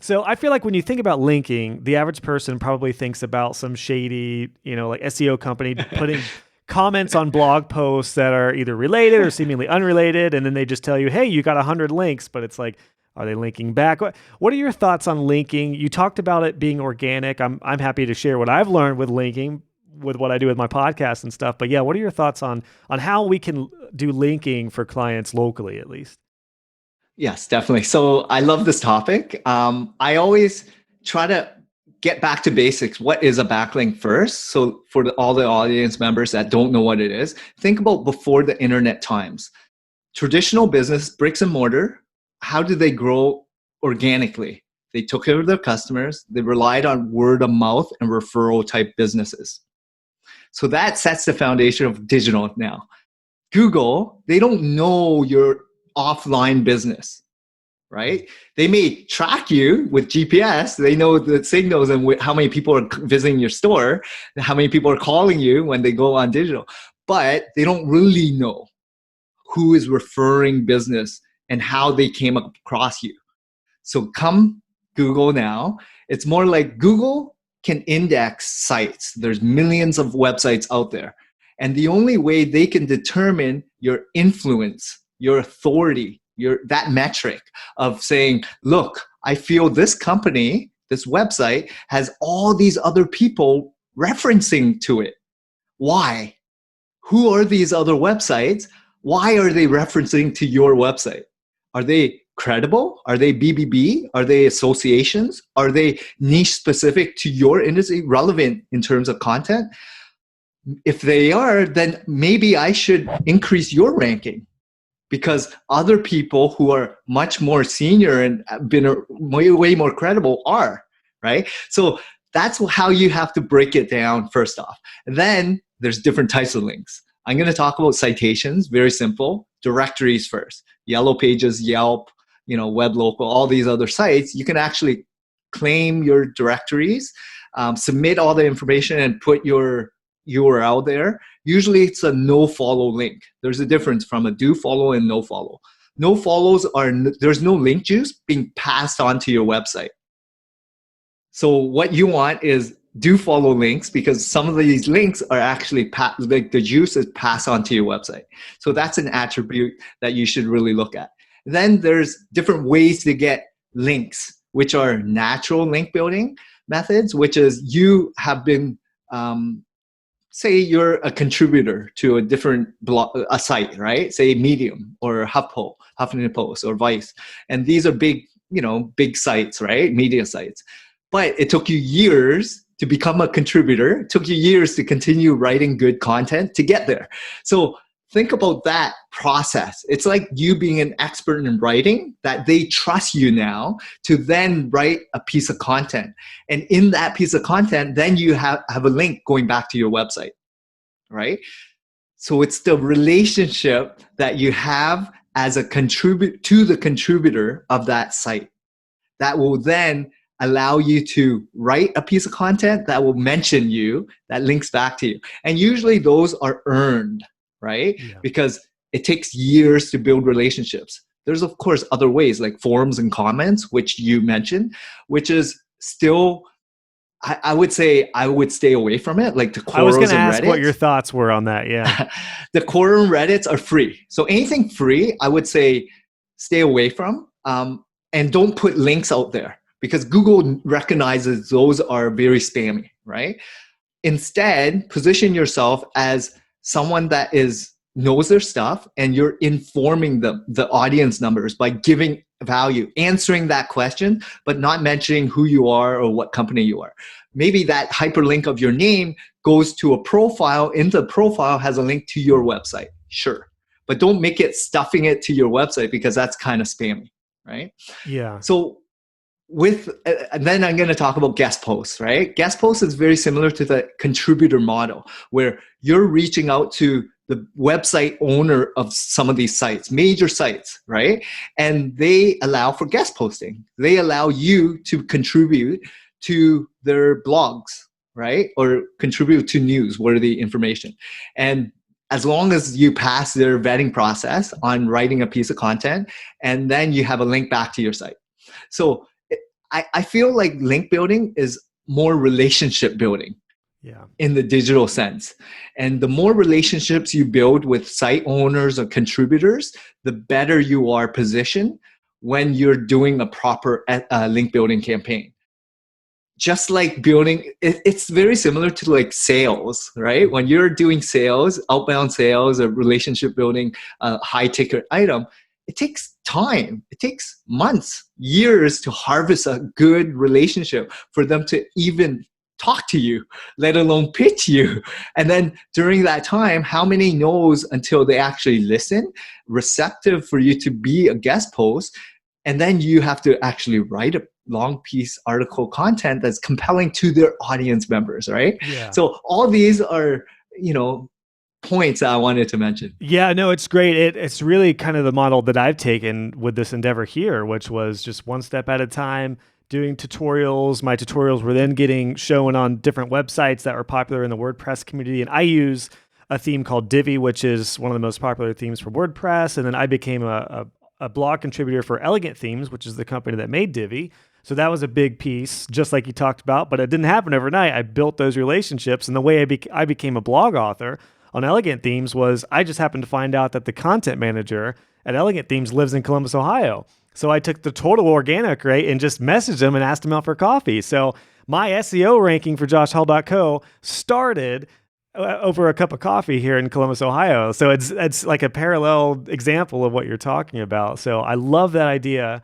so I feel like when you think about linking, the average person probably thinks about some shady, like SEO company putting comments on blog posts that are either related or seemingly unrelated. And then they just tell you, hey, you got 100 links, but it's like, are they linking back? What are your thoughts on linking? You talked about it being organic. I'm happy to share what I've learned with linking, with what I do with my podcast and stuff. But yeah, what are your thoughts on how we can do linking for clients locally, at least? Yes, definitely. So I love this topic. I always try to get back to basics. What is a backlink first? So for all the audience members that don't know what it is, think about before the internet times. Traditional business, bricks and mortar, how did they grow organically? They took care of their customers. They relied on word of mouth and referral type businesses. So that sets the foundation of digital now. Google, they don't know your offline business, right? They may track you with GPS. They know the signals and how many people are visiting your store, how many people are calling you when they go on digital, but they don't really know who is referring business and how they came across you. So come Google now. It's more like Google can index sites. There's millions of websites out there. And the only way they can determine your influence, your authority, that metric of saying, look, I feel this company, this website has all these other people referencing to it. Why? Who are these other websites? Why are they referencing to your website? Are they credible? Are they BBB? Are they associations? Are they niche specific to your industry, relevant in terms of content? If they are, then maybe I should increase your ranking because other people who are much more senior and been way more credible are, right? So that's how you have to break it down first off. And then there's different types of links. I'm going to talk about citations, very simple. Directories first. Yellow Pages, Yelp, Web Local, all these other sites. You can actually claim your directories, submit all the information and put your URL there. Usually it's a no follow link. There's a difference from a do follow and no follow. No follows there's no link juice being passed onto your website. So what you want is do follow links, because some of these links are actually like the juice is passed onto your website. So that's an attribute that you should really look at. Then there's different ways to get links, which are natural link building methods, which is you have been, say you're a contributor to a different a site, right? Say Medium or Huffington Post or Vice. And these are big, big sites, right? Media sites. But it took you years to become a contributor. It took you years to continue writing good content to get there. So think about that process. It's like you being an expert in writing, that they trust you now to then write a piece of content. And in that piece of content, then you have a link going back to your website, right? So it's the relationship that you have as a to the contributor of that site that will then allow you to write a piece of content that will mention you, that links back to you. And usually those are earned, right? Yeah. Because it takes years to build relationships. There's, of course, other ways like forums and comments, which you mentioned, which is still, I would say I would stay away from it. Like the Quorums and Reddits. I was going to ask what your thoughts were on that, yeah. The Quorum Reddits are free. So anything free, I would say stay away from, and don't put links out there, because Google recognizes those are very spammy, right? Instead, position yourself as someone that knows their stuff, and you're informing the audience numbers by giving value, answering that question, but not mentioning who you are or what company you are. Maybe that hyperlink of your name goes to a profile, and the profile has a link to your website, sure. But don't make it stuffing it to your website, because that's kind of spammy, right? Yeah. So and then I'm going to talk about guest posts, right? Guest posts is very similar to the contributor model, where you're reaching out to the website owner of some of these sites, major sites, right? And they allow for guest posting. They allow you to contribute to their blogs, right? Or contribute to newsworthy information. And as long as you pass their vetting process on writing a piece of content, and then you have a link back to your site. So I feel like link building is more relationship building, in the digital sense. And the more relationships you build with site owners or contributors, the better you are positioned when you're doing a proper link building campaign. Just like building, it's very similar to like sales, right? When you're doing sales, outbound sales or relationship building, high ticket item, it takes time. It takes months, years to harvest a good relationship for them to even talk to you, let alone pitch you. And then during that time, how many knows until they actually listen, receptive for you to be a guest post. And then you have to actually write a long piece article content that's compelling to their audience members, right? Yeah. So all these are, points that I wanted to mention. Yeah, no, it's great. It's really kind of the model that I've taken with this endeavor here, which was just one step at a time, doing tutorials. My tutorials were then getting shown on different websites that were popular in the WordPress community. And I use a theme called Divi, which is one of the most popular themes for WordPress. And then I became a blog contributor for Elegant Themes, which is the company that made Divi. So that was a big piece, just like you talked about, but it didn't happen overnight. I built those relationships, and the way I became a blog author on Elegant Themes was I just happened to find out that the content manager at Elegant Themes lives in Columbus, Ohio. So I took the total organic rate and just messaged him and asked him out for coffee. So my SEO ranking for joshhall.co started over a cup of coffee here in Columbus, Ohio. So it's like a parallel example of what you're talking about. So I love that idea.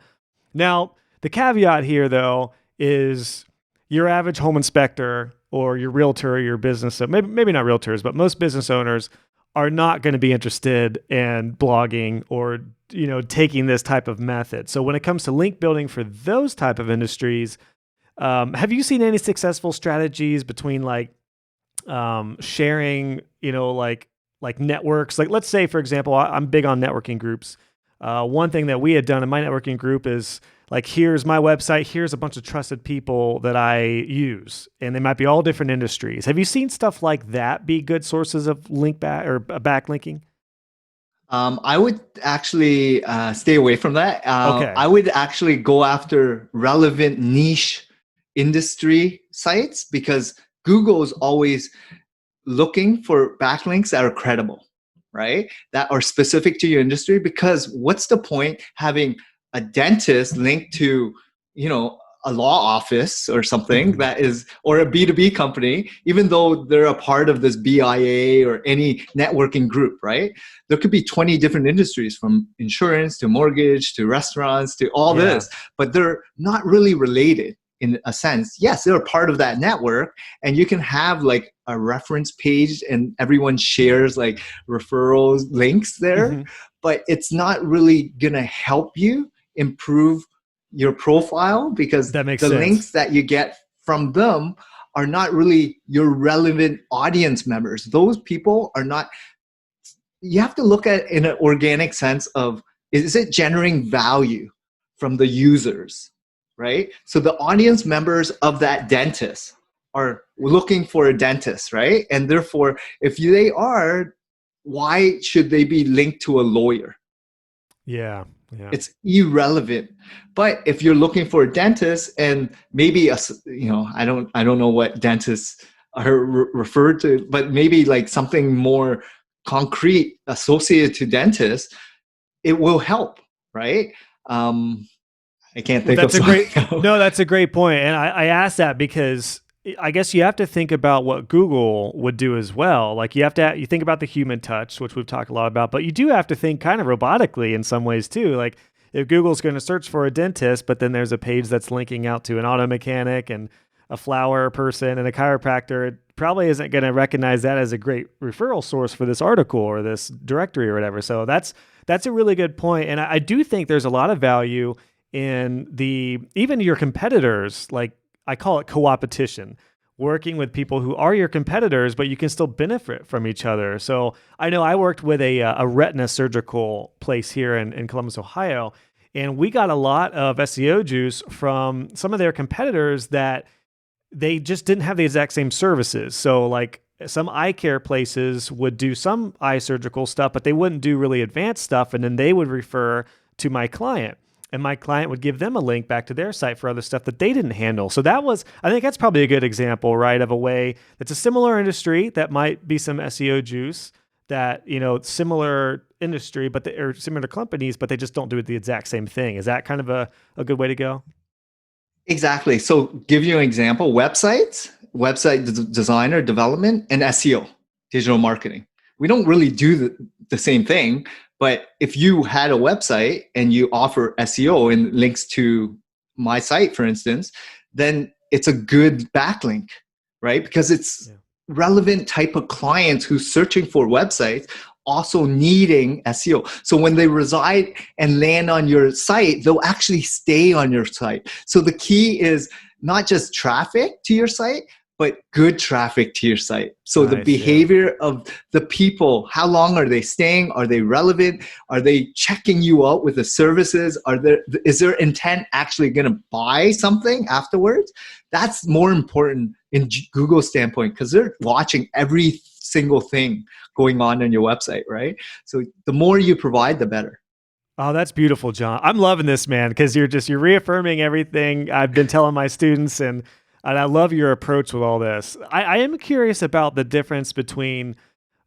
Now, the caveat here, though, is your average home inspector or your realtor or your business, so maybe not realtors, but most business owners are not going to be interested in blogging or taking this type of method. So when it comes to link building for those type of industries, have you seen any successful strategies between like sharing, like like networks. Like let's say, for example, I'm big on networking groups. One thing that we had done in my networking group is like, here's my website, here's a bunch of trusted people that I use, and they might be all different industries. Have you seen stuff like that be good sources of link back or backlinking? I would actually stay away from that. Okay. I would actually go after relevant niche industry sites because Google is always looking for backlinks that are credible, right? That are specific to your industry. Because what's the point having a dentist linked to, a law office or something Mhm. that is, or a B2B company, even though they're a part of this BIA or any networking group, right? There could be 20 different industries from insurance to mortgage to restaurants to all Yeah. this, but they're not really related in a sense. Yes, they're a part of that network, and you can have like a reference page and everyone shares like referrals links there, Hmm. but it's not really gonna help you improve your profile because That makes the sense. links that you get from them are not really your relevant audience members. Those people are not, you have to look at it in an organic sense of, is it generating value from the users, right? So the audience members of that dentist are looking for a dentist, right? And therefore, if they are, why should they be linked to a lawyer? Yeah. Yeah. It's irrelevant. But if you're looking for a dentist and maybe I don't know what dentists are referred to, but maybe like something more concrete associated to dentists, it will help, right? um I can't Well, think of that's a something great, else. no, that's a great point. And I asked that because I guess you have to think about what Google would do as well. Like you think about the human touch, which we've talked a lot about, but you do have to think kind of robotically in some ways too. Like if Google's going to search for a dentist, but then there's a page that's linking out to an auto mechanic and a flower person and a chiropractor, it probably isn't going to recognize that as a great referral source for this article or this directory or whatever. So that's a really good point. And I do think there's a lot of value in the even your competitors, like I call it co-opetition, working with people who are your competitors, but you can still benefit from each other. So I know I worked with a retina surgical place here in Columbus, Ohio, and we got a lot of SEO juice from some of their competitors that they just didn't have the exact same services. So like some eye care places would do some eye surgical stuff, but they wouldn't do really advanced stuff. And then they would refer to my client. And my client would give them a link back to their site for other stuff that they didn't handle. So I think that's probably a good example, right, of a way that's a similar industry that might be some SEO juice that, similar industry, or similar companies, but they just don't do it the exact same thing. Is that kind of a good way to go? Exactly. So give you an example: websites, designer development, and SEO, digital marketing. We don't really do the same thing, but if you had a website and you offer SEO and links to my site, for instance, then it's a good backlink, right? Because it's Yeah. relevant type of clients who's searching for websites also needing SEO. So when they reside and land on your site, they'll actually stay on your site. So the key is not just traffic to your site, but good traffic to your site. So the Nice. Yeah. behavior of the people, how long are they staying? Are they relevant? Are they checking you out with the services? Is their intent actually going to buy something afterwards? That's more important in Google's standpoint because they're watching every single thing going on your website, right? So the more you provide, the better. Oh, that's beautiful, John. I'm loving this, man, because you're reaffirming everything I've been telling my students, and I love your approach with all this. I am curious about the difference between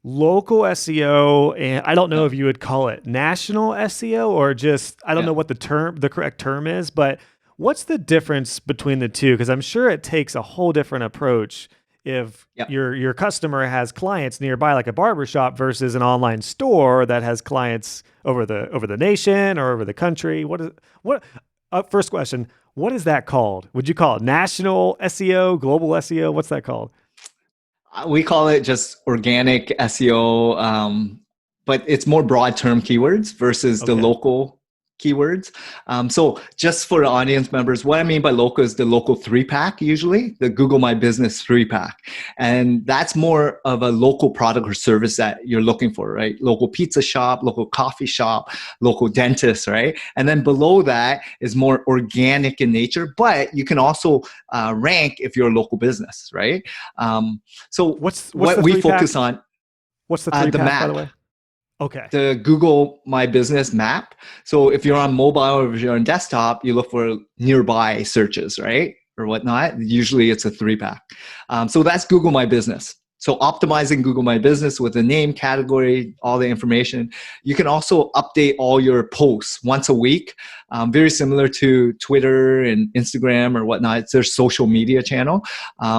local SEO and I don't know Yeah. if you would call it national SEO or just I don't Yeah. know what the correct term is, but what's the difference between the two? Because I'm sure it takes a whole different approach if Yeah. your customer has clients nearby, like a barbershop, versus an online store that has clients over the nation or over the country. What? First question: what is that called? Would you call it national SEO, global SEO? What's that called? We call it just organic SEO, but it's more broad term keywords versus the Okay. local keywords. So just for the audience members, what I mean by local is the local 3-pack, usually the Google My Business 3-pack. And that's more of a local product or service that you're looking for, right? Local pizza shop, local coffee shop, local dentist, right? And then below that is more organic in nature, but you can also rank if you're a local business, right? So What's what the we 3-pack? focus on, What's the the 3-pack, map. by the way? Okay. The Google My Business map. So if you're on mobile or if you're on desktop, you look for nearby searches, right? Or whatnot. Usually it's a 3-pack. So that's Google My Business. So optimizing Google My Business with the name, category, all the information. You can also update all your posts once a week. Very similar to Twitter and Instagram or whatnot. It's their social media channel.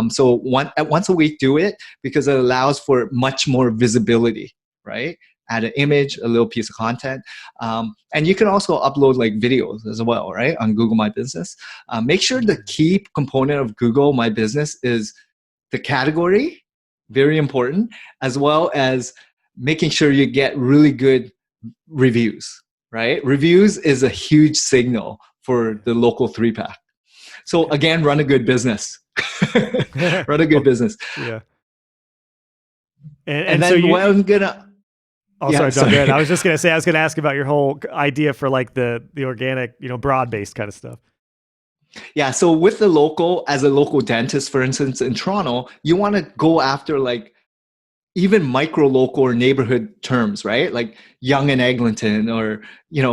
So once a week, do it because it allows for much more visibility, right? Add an image, a little piece of content. And you can also upload like videos as well, right? On Google My Business. Make sure the key component of Google My Business is the category, very important, as well as making sure you get really good reviews, right? Reviews is a huge signal for the local 3-pack. So again, run a good business. Run a good business. Yeah. And then so what I'm gonna... Oh, yeah, sorry, John. Go ahead. I was just going to say, I was going to ask about your whole idea for like the organic, broad-based kind of stuff. Yeah. So with the local, as a local dentist, for instance, in Toronto, you want to go after like even micro local or neighborhood terms, right? Like Yonge and Eglinton, or,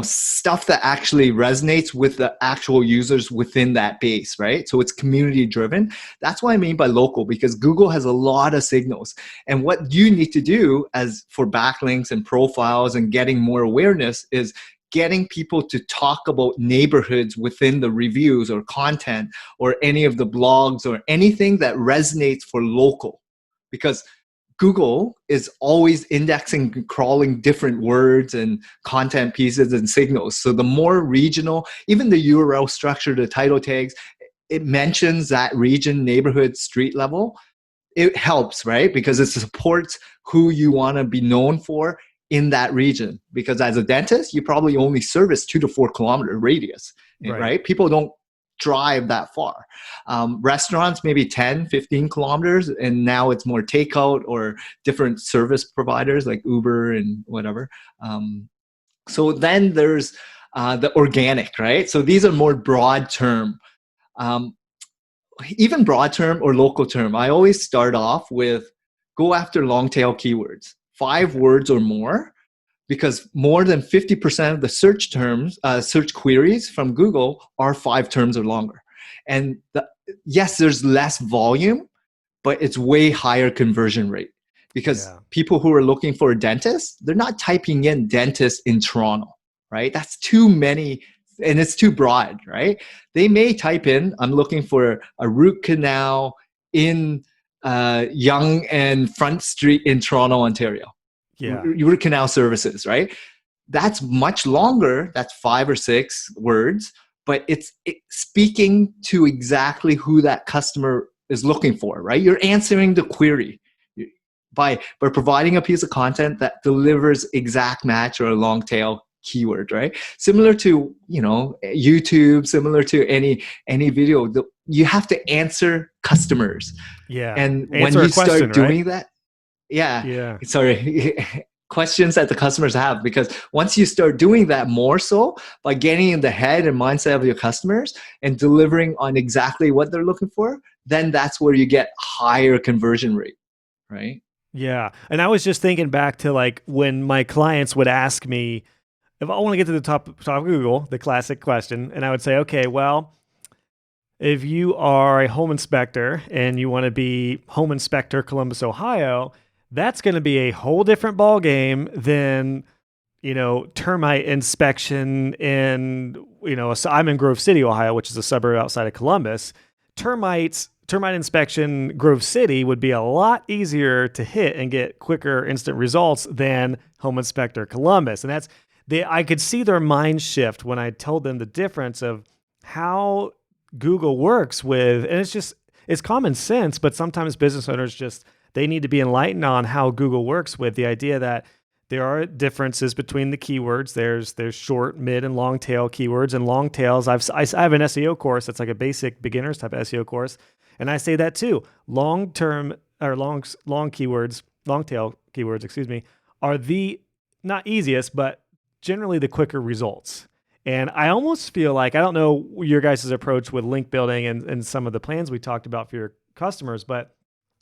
stuff that actually resonates with the actual users within that base, right? So it's community driven. That's what I mean by local, because Google has a lot of signals. And what you need to do as for backlinks and profiles and getting more awareness is getting people to talk about neighborhoods within the reviews or content or any of the blogs or anything that resonates for local. Because Google is always indexing, crawling different words and content pieces and signals. So the more regional, even the URL structure, the title tags, it mentions that region, neighborhood, street level. It helps, right? Because it supports who you want to be known for in that region. Because as a dentist, you probably only service 2 to 4 kilometer radius, right? People don't drive that far. Restaurants, maybe 10, 15 kilometers, and now it's more takeout or different service providers like Uber and whatever. So then there's the organic, right? So these are more broad term. Even broad term or local term, I always start off with go after long tail keywords, 5 words or more, because more than 50% of the search terms, search queries from Google are 5 terms or longer. And yes, there's less volume, but it's way higher conversion rate, because people who are looking for a dentist, they're not typing in dentist in Toronto, right? That's too many, and it's too broad, right? They may type in, I'm looking for a root canal in Yonge and Front Street in Toronto, Ontario. Root canal services, right? That's much longer. That's 5 or 6 words, but it's speaking to exactly who that customer is looking for, right? You're answering the query by providing a piece of content that delivers exact match or a long tail keyword, right? Similar to, YouTube, similar to any video, you have to answer customers. Yeah. And when you start doing that, questions that the customers have, because once you start doing that more so by getting in the head and mindset of your customers and delivering on exactly what they're looking for, then that's where you get higher conversion rate, right? Yeah. And I was just thinking back to like when my clients would ask me if I want to get to the top of Google, the classic question, and I would say, okay, well, if you are a home inspector and you want to be home inspector Columbus, Ohio, that's going to be a whole different ball game than, termite inspection in, I'm in Grove City, Ohio, which is a suburb outside of Columbus. Termite inspection Grove City would be a lot easier to hit and get quicker instant results than home inspector Columbus. And I could see their mind shift when I told them the difference of how Google works with, and it's common sense, but sometimes business owners they need to be enlightened on how Google works with the idea that there are differences between the keywords. There's short, mid, and long tail keywords. And long tails, I have an SEO course that's like a basic beginners type of SEO course, and I say that too. Long term or long keywords, long tail keywords, excuse me, are the not easiest, but generally the quicker results. And I almost feel like, I don't know your guys' approach with link building and some of the plans we talked about for your customers, but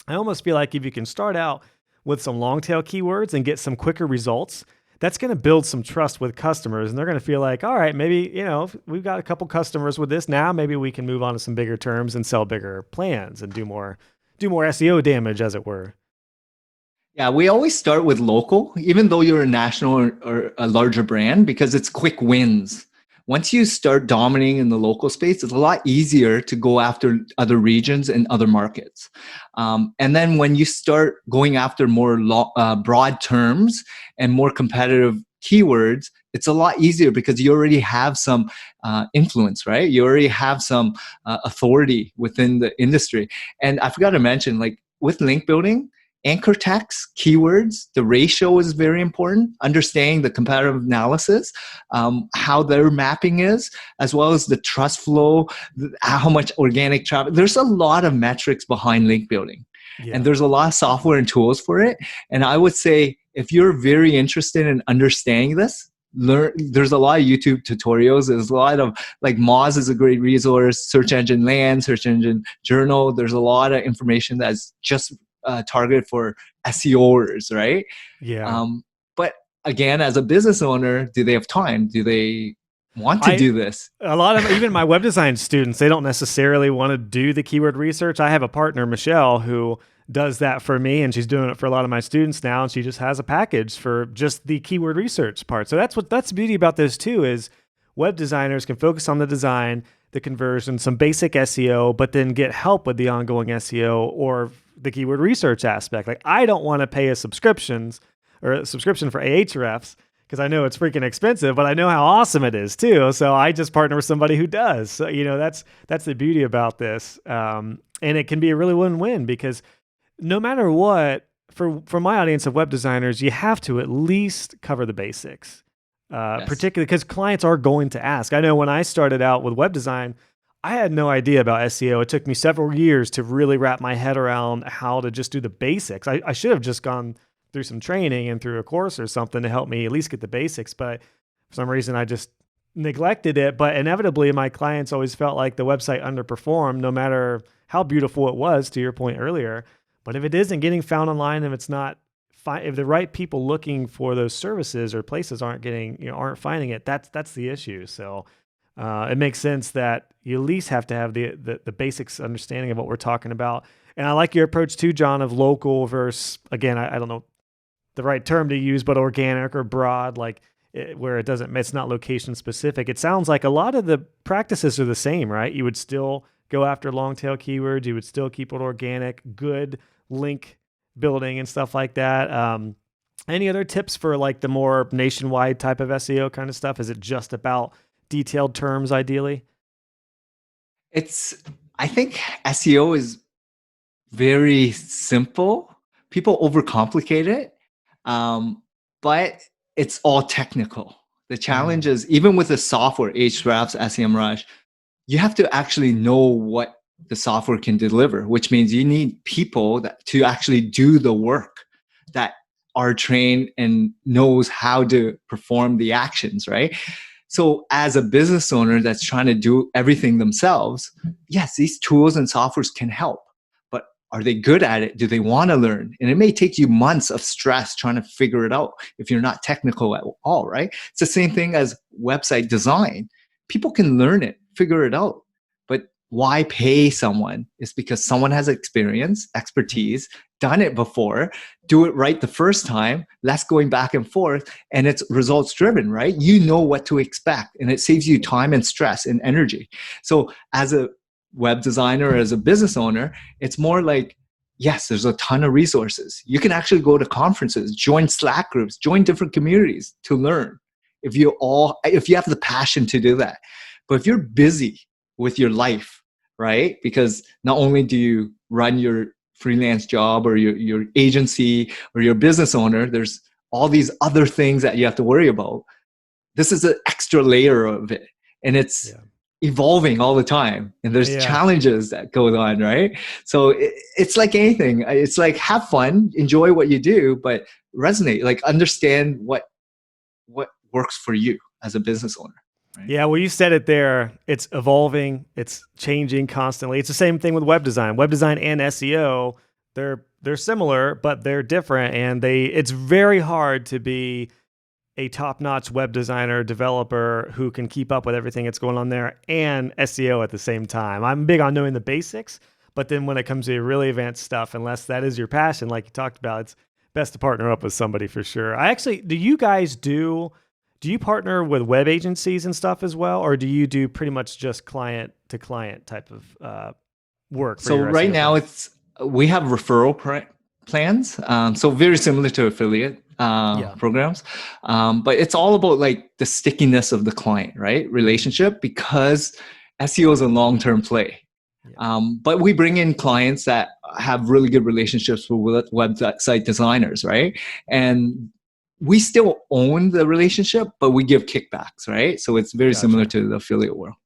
I almost feel like if you can start out with some long tail keywords and get some quicker results, that's going to build some trust with customers. And they're going to feel like, all right, maybe, if we've got a couple customers with this now, maybe we can move on to some bigger terms and sell bigger plans and do more SEO damage, as it were. Yeah, we always start with local, even though you're a national or a larger brand, because it's quick wins. Once you start dominating in the local space, it's a lot easier to go after other regions and other markets. And then when you start going after more broad terms and more competitive keywords, it's a lot easier because you already have some influence, right? You already have some authority within the industry. And I forgot to mention, like with link building, anchor text, keywords, the ratio is very important. Understanding the comparative analysis, how their mapping is, as well as the trust flow, how much organic traffic. There's a lot of metrics behind link building. Yeah. And there's a lot of software and tools for it. And I would say if you're very interested in understanding this, there's a lot of YouTube tutorials. There's a lot of, like, Moz is a great resource, Search Engine Land, Search Engine Journal. There's a lot of information that's just targeted for SEOers, right? Yeah. But again, as a business owner, do they have time? Do they want to do this? A lot of, even my web design students, they don't necessarily want to do the keyword research. I have a partner, Michelle, who does that for me, and she's doing it for a lot of my students now, and she just has a package for just the keyword research part. So that's the beauty about this too, is web designers can focus on the design, the conversion, some basic SEO, but then get help with the ongoing SEO or the keyword research aspect. Like, I don't want to pay a subscription for Ahrefs because I know it's freaking expensive, but I know how awesome it is too. So I just partner with somebody who does. So, that's the beauty about this. And it can be a really win-win, because no matter what, for my audience of web designers, you have to at least cover the basics. Yes. Particularly because clients are going to ask. I know when I started out with web design, I had no idea about SEO. It took me several years to really wrap my head around how to just do the basics. I should have just gone through some training and through a course or something to help me at least get the basics. But for some reason, I just neglected it. But inevitably, my clients always felt like the website underperformed, no matter how beautiful it was, to your point earlier. But if it isn't getting found online, if it's not, if the right people looking for those services or places aren't finding it, that's the issue. So it makes sense that you at least have to have the basics understanding of what we're talking about. And I like your approach too, John, of local versus, again, I don't know the right term to use, but organic or broad, like where it's not location specific. It sounds like a lot of the practices are the same, right? You would still go after long tail keywords. You would still keep it organic, good link building and stuff like that. Any other tips for like the more nationwide type of SEO kind of stuff? Is it just about detailed terms ideally? I think SEO is very simple. People overcomplicate it, but it's all technical. The challenge is, even with the software, Ahrefs, SEMrush, you have to actually know what the software can deliver, which means you need people to actually do the work, that are trained and knows how to perform the actions, right? So as a business owner that's trying to do everything themselves, yes, these tools and softwares can help, but are they good at it? Do they want to learn? And it may take you months of stress trying to figure it out if you're not technical at all, right? It's the same thing as website design. People can learn it, figure it out, but why pay someone? It's because someone has experience, expertise, done it before, do it right the first time, less going back and forth, and it's results driven, right? You know what to expect, and it saves you time and stress and energy. So as a web designer, as a business owner, it's more like, yes, there's a ton of resources. You can actually go to conferences, join Slack groups, join different communities to learn if you have the passion to do that. But if you're busy with your life, right? Because not only do you run your freelance job or your agency or your business owner, there's all these other things that you have to worry about. This is an extra layer of it, and it's Yeah. evolving all the time, and there's Yeah. challenges that go on, right? So it's like anything. It's like, have fun, enjoy what you do, but resonate, like understand what works for you as a business owner, right? Yeah, well, you said it there. It's evolving. It's changing constantly. It's the same thing with web design. Web design and SEO, they're similar, but they're different. And it's very hard to be a top-notch web designer, developer who can keep up with everything that's going on there and SEO at the same time. I'm big on knowing the basics, but then when it comes to really advanced stuff, unless that is your passion, like you talked about, it's best to partner up with somebody for sure. Do you guys do you partner with web agencies and stuff as well, or do you do pretty much just client to client type of work for So your right SEO now clients? we have plans, so very similar to affiliate Yeah, programs, but it's all about like the stickiness of the client, right? Relationship, because SEO is a long-term play. yeah, But we bring in clients that have really good relationships with website designers, right? And we still own the relationship, but we give kickbacks, right? So it's very similar gotcha. to the affiliate world.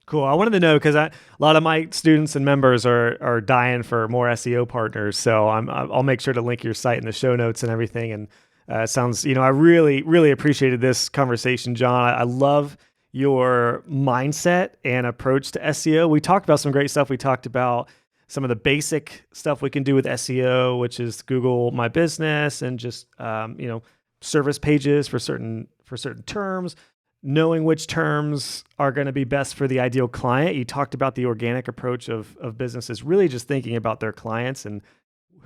Cool. I wanted to know because a lot of my students and members are dying for more SEO partners. So I'll make sure to link your site in the show notes and everything. And it sounds, I really appreciated this conversation, John. I love your mindset and approach to SEO. We talked about some great stuff. We talked about some of the basic stuff we can do with SEO, which is Google My Business and just service pages for certain terms, knowing which terms are going to be best for the ideal client. You talked about the organic approach of businesses, really just thinking about their clients and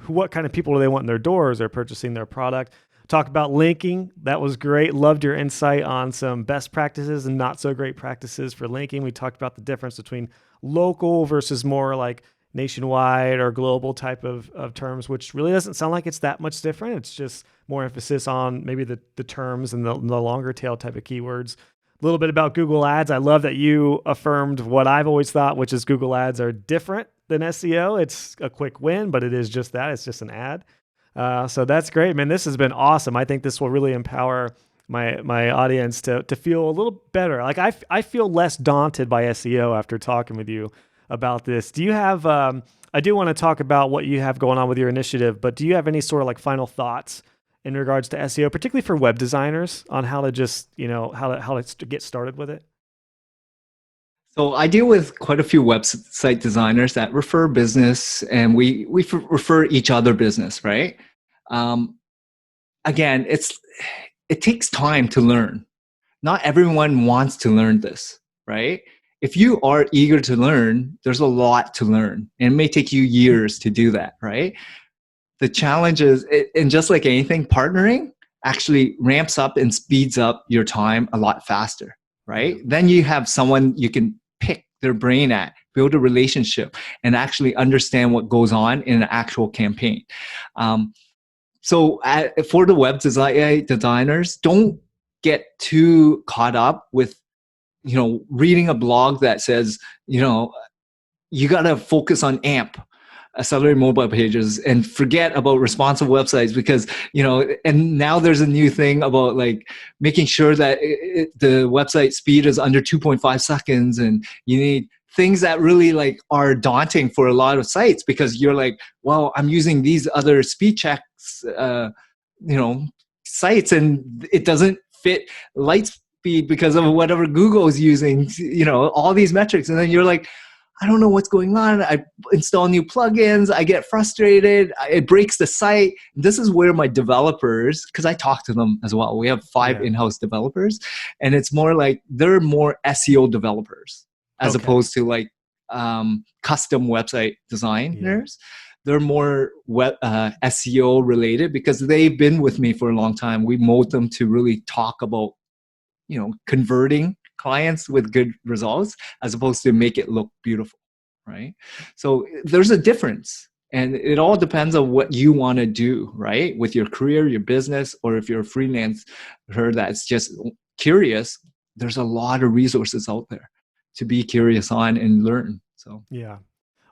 what kind of people do they want in their doors they're purchasing their product. Talk about linking. That was great. Loved your insight on some best practices and not so great practices for linking. We talked about the difference between local versus more like nationwide or global type of terms, which really doesn't sound like it's that much different. It's just more emphasis on maybe the terms and the longer tail type of keywords. A little bit about Google Ads. I love that you affirmed what I've always thought, which is Google Ads are different than SEO. It's a quick win, but it is just that. It's just an ad. So that's great, man. This has been awesome. I think this will really empower my audience to feel a little better. Like I feel less daunted by SEO after talking with you about this. Do you have, I do want to talk about what you have going on with your initiative, but do you have any sort of like final thoughts in regards to SEO, particularly for web designers, on how to just, how to get started with it? So I deal with quite a few website designers that refer business, and we refer each other business, right? Um, Again, it takes time to learn. Not everyone wants to learn this, right? If you are eager to learn, there's a lot to learn, and it may take you years to do that, right? The challenge is, and just like anything, partnering actually ramps up and speeds up your time a lot faster, right? Yeah. Then you have someone you can pick their brain at, build a relationship, and actually understand what goes on in an actual campaign. For the designers, don't get too caught up with reading a blog that says you got to focus on AMP, accelerate mobile pages, and forget about responsive websites, because and now there's a new thing about like making sure that the website speed is under 2.5 seconds, and you need things that really like are daunting for a lot of sites, because you're like, well, I'm using these other speed checks sites, and it doesn't fit light speed because of whatever Google is using, all these metrics, and then you're like, I don't know what's going on. I install new plugins. I get frustrated. It breaks the site. This is where my developers, because I talk to them as well. We have 5 Yeah. in-house developers, and it's more like they're more SEO developers as Okay. opposed to like custom website Yeah. designers. They're more SEO related because they've been with me for a long time. We mold them to really talk about converting clients with good results as opposed to make it look beautiful, right? So there's a difference, and it all depends on what you want to do, right? With your career, your business, or if you're a freelancer that's just curious, there's a lot of resources out there to be curious on and learn. So Yeah.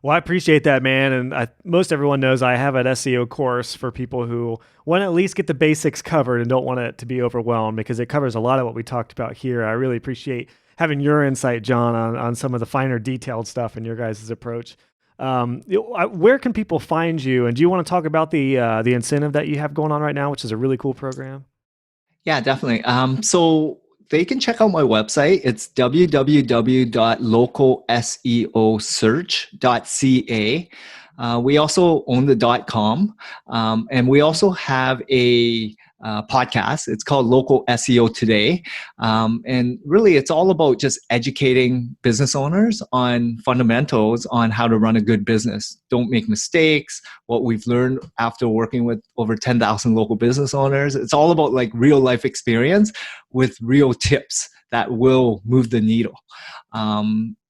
Well, I appreciate that, man. And most everyone knows I have an SEO course for people who want to at least get the basics covered and don't want it to be overwhelmed, because it covers a lot of what we talked about here. I really appreciate having your insight, John, on some of the finer detailed stuff in your guys' approach. Where can people find you? And do you want to talk about the incentive that you have going on right now, which is a really cool program? Yeah, definitely. So they can check out my website. It's www.localseosearch.ca. We also own the .com, and we also have a podcast. It's called Local SEO Today. And really, it's all about just educating business owners on fundamentals on how to run a good business. Don't make mistakes. What we've learned after working with over 10,000 local business owners. It's all about like real life experience with real tips that will move the needle.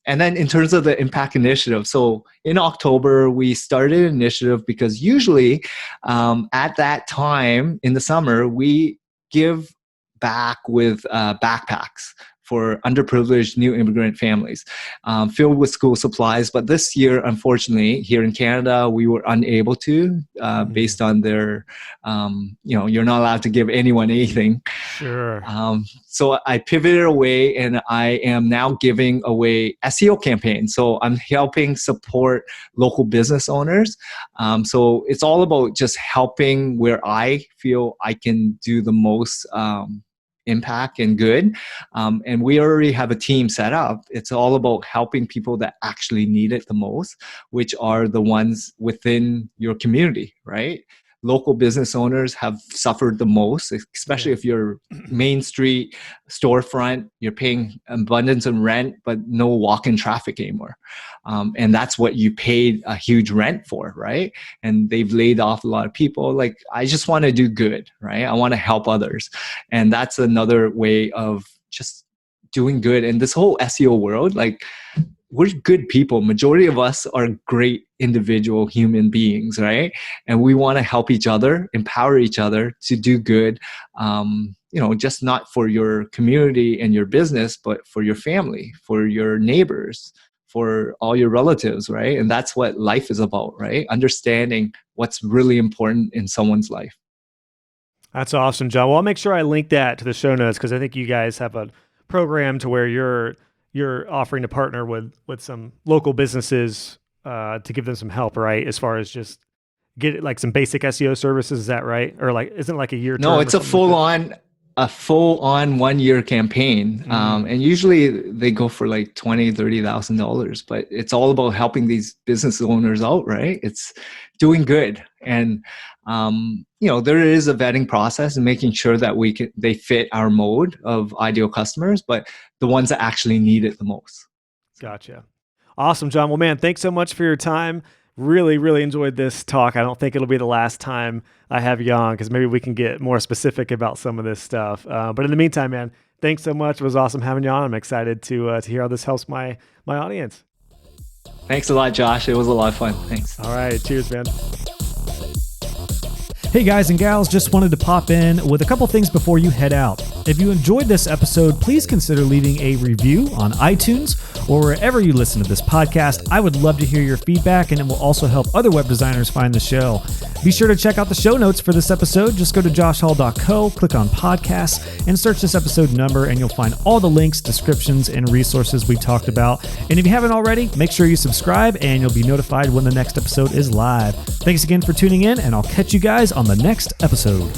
And then in terms of the impact initiative, so in October, we started an initiative because usually at that time in the summer, we give back with backpacks for underprivileged new immigrant families filled with school supplies. But this year, unfortunately, here in Canada, we were unable to based on their, you're not allowed to give anyone anything. Sure. So I pivoted away and I am now giving away SEO campaigns. So I'm helping support local business owners. So it's all about just helping where I feel I can do the most impact and good. And we already have a team set up. It's all about helping people that actually need it the most, which are the ones within your community, right? Local business owners have suffered the most, especially if you're Main Street storefront, you're paying abundance of rent, but no walk-in traffic anymore. And that's what you paid a huge rent for, right? And they've laid off a lot of people. Like, I just want to do good, right? I want to help others. And that's another way of just doing good. And this whole SEO world, like, we're good people. Majority of us are great individual human beings, right? And we want to help each other, empower each other to do good, just not for your community and your business, but for your family, for your neighbors, for all your relatives, right? And that's what life is about, right? Understanding what's really important in someone's life. That's awesome, John. Well, I'll make sure I link that to the show notes, because I think you guys have a program to where you're offering to partner with some local businesses to give them some help, right? As far as just get like some basic SEO services, is that right? Or like, isn't it like a year? No, it's a full on 1 year campaign. And usually they go for like $20,000-$30,000, but it's all about helping these business owners out, right? It's doing good. And, there is a vetting process and making sure that they fit our mode of ideal customers, but the ones that actually need it the most. Gotcha. Awesome, John. Well, man, thanks so much for your time. Really, really enjoyed this talk. I don't think it'll be the last time I have you on, because maybe we can get more specific about some of this stuff. But in the meantime, man, thanks so much. It was awesome having you on. I'm excited to hear how this helps my audience. Thanks a lot, Josh. It was a lot of fun. Thanks. All right. Cheers, man. Hey guys and gals, just wanted to pop in with a couple things before you head out. If you enjoyed this episode, please consider leaving a review on iTunes or wherever you listen to this podcast. I would love to hear your feedback, and it will also help other web designers find the show. Be sure to check out the show notes for this episode. Just go to joshhall.co, click on podcasts, and search this episode number, and you'll find all the links, descriptions, and resources we talked about. And if you haven't already, make sure you subscribe, and you'll be notified when the next episode is live. Thanks again for tuning in, and I'll catch you guys on the next episode.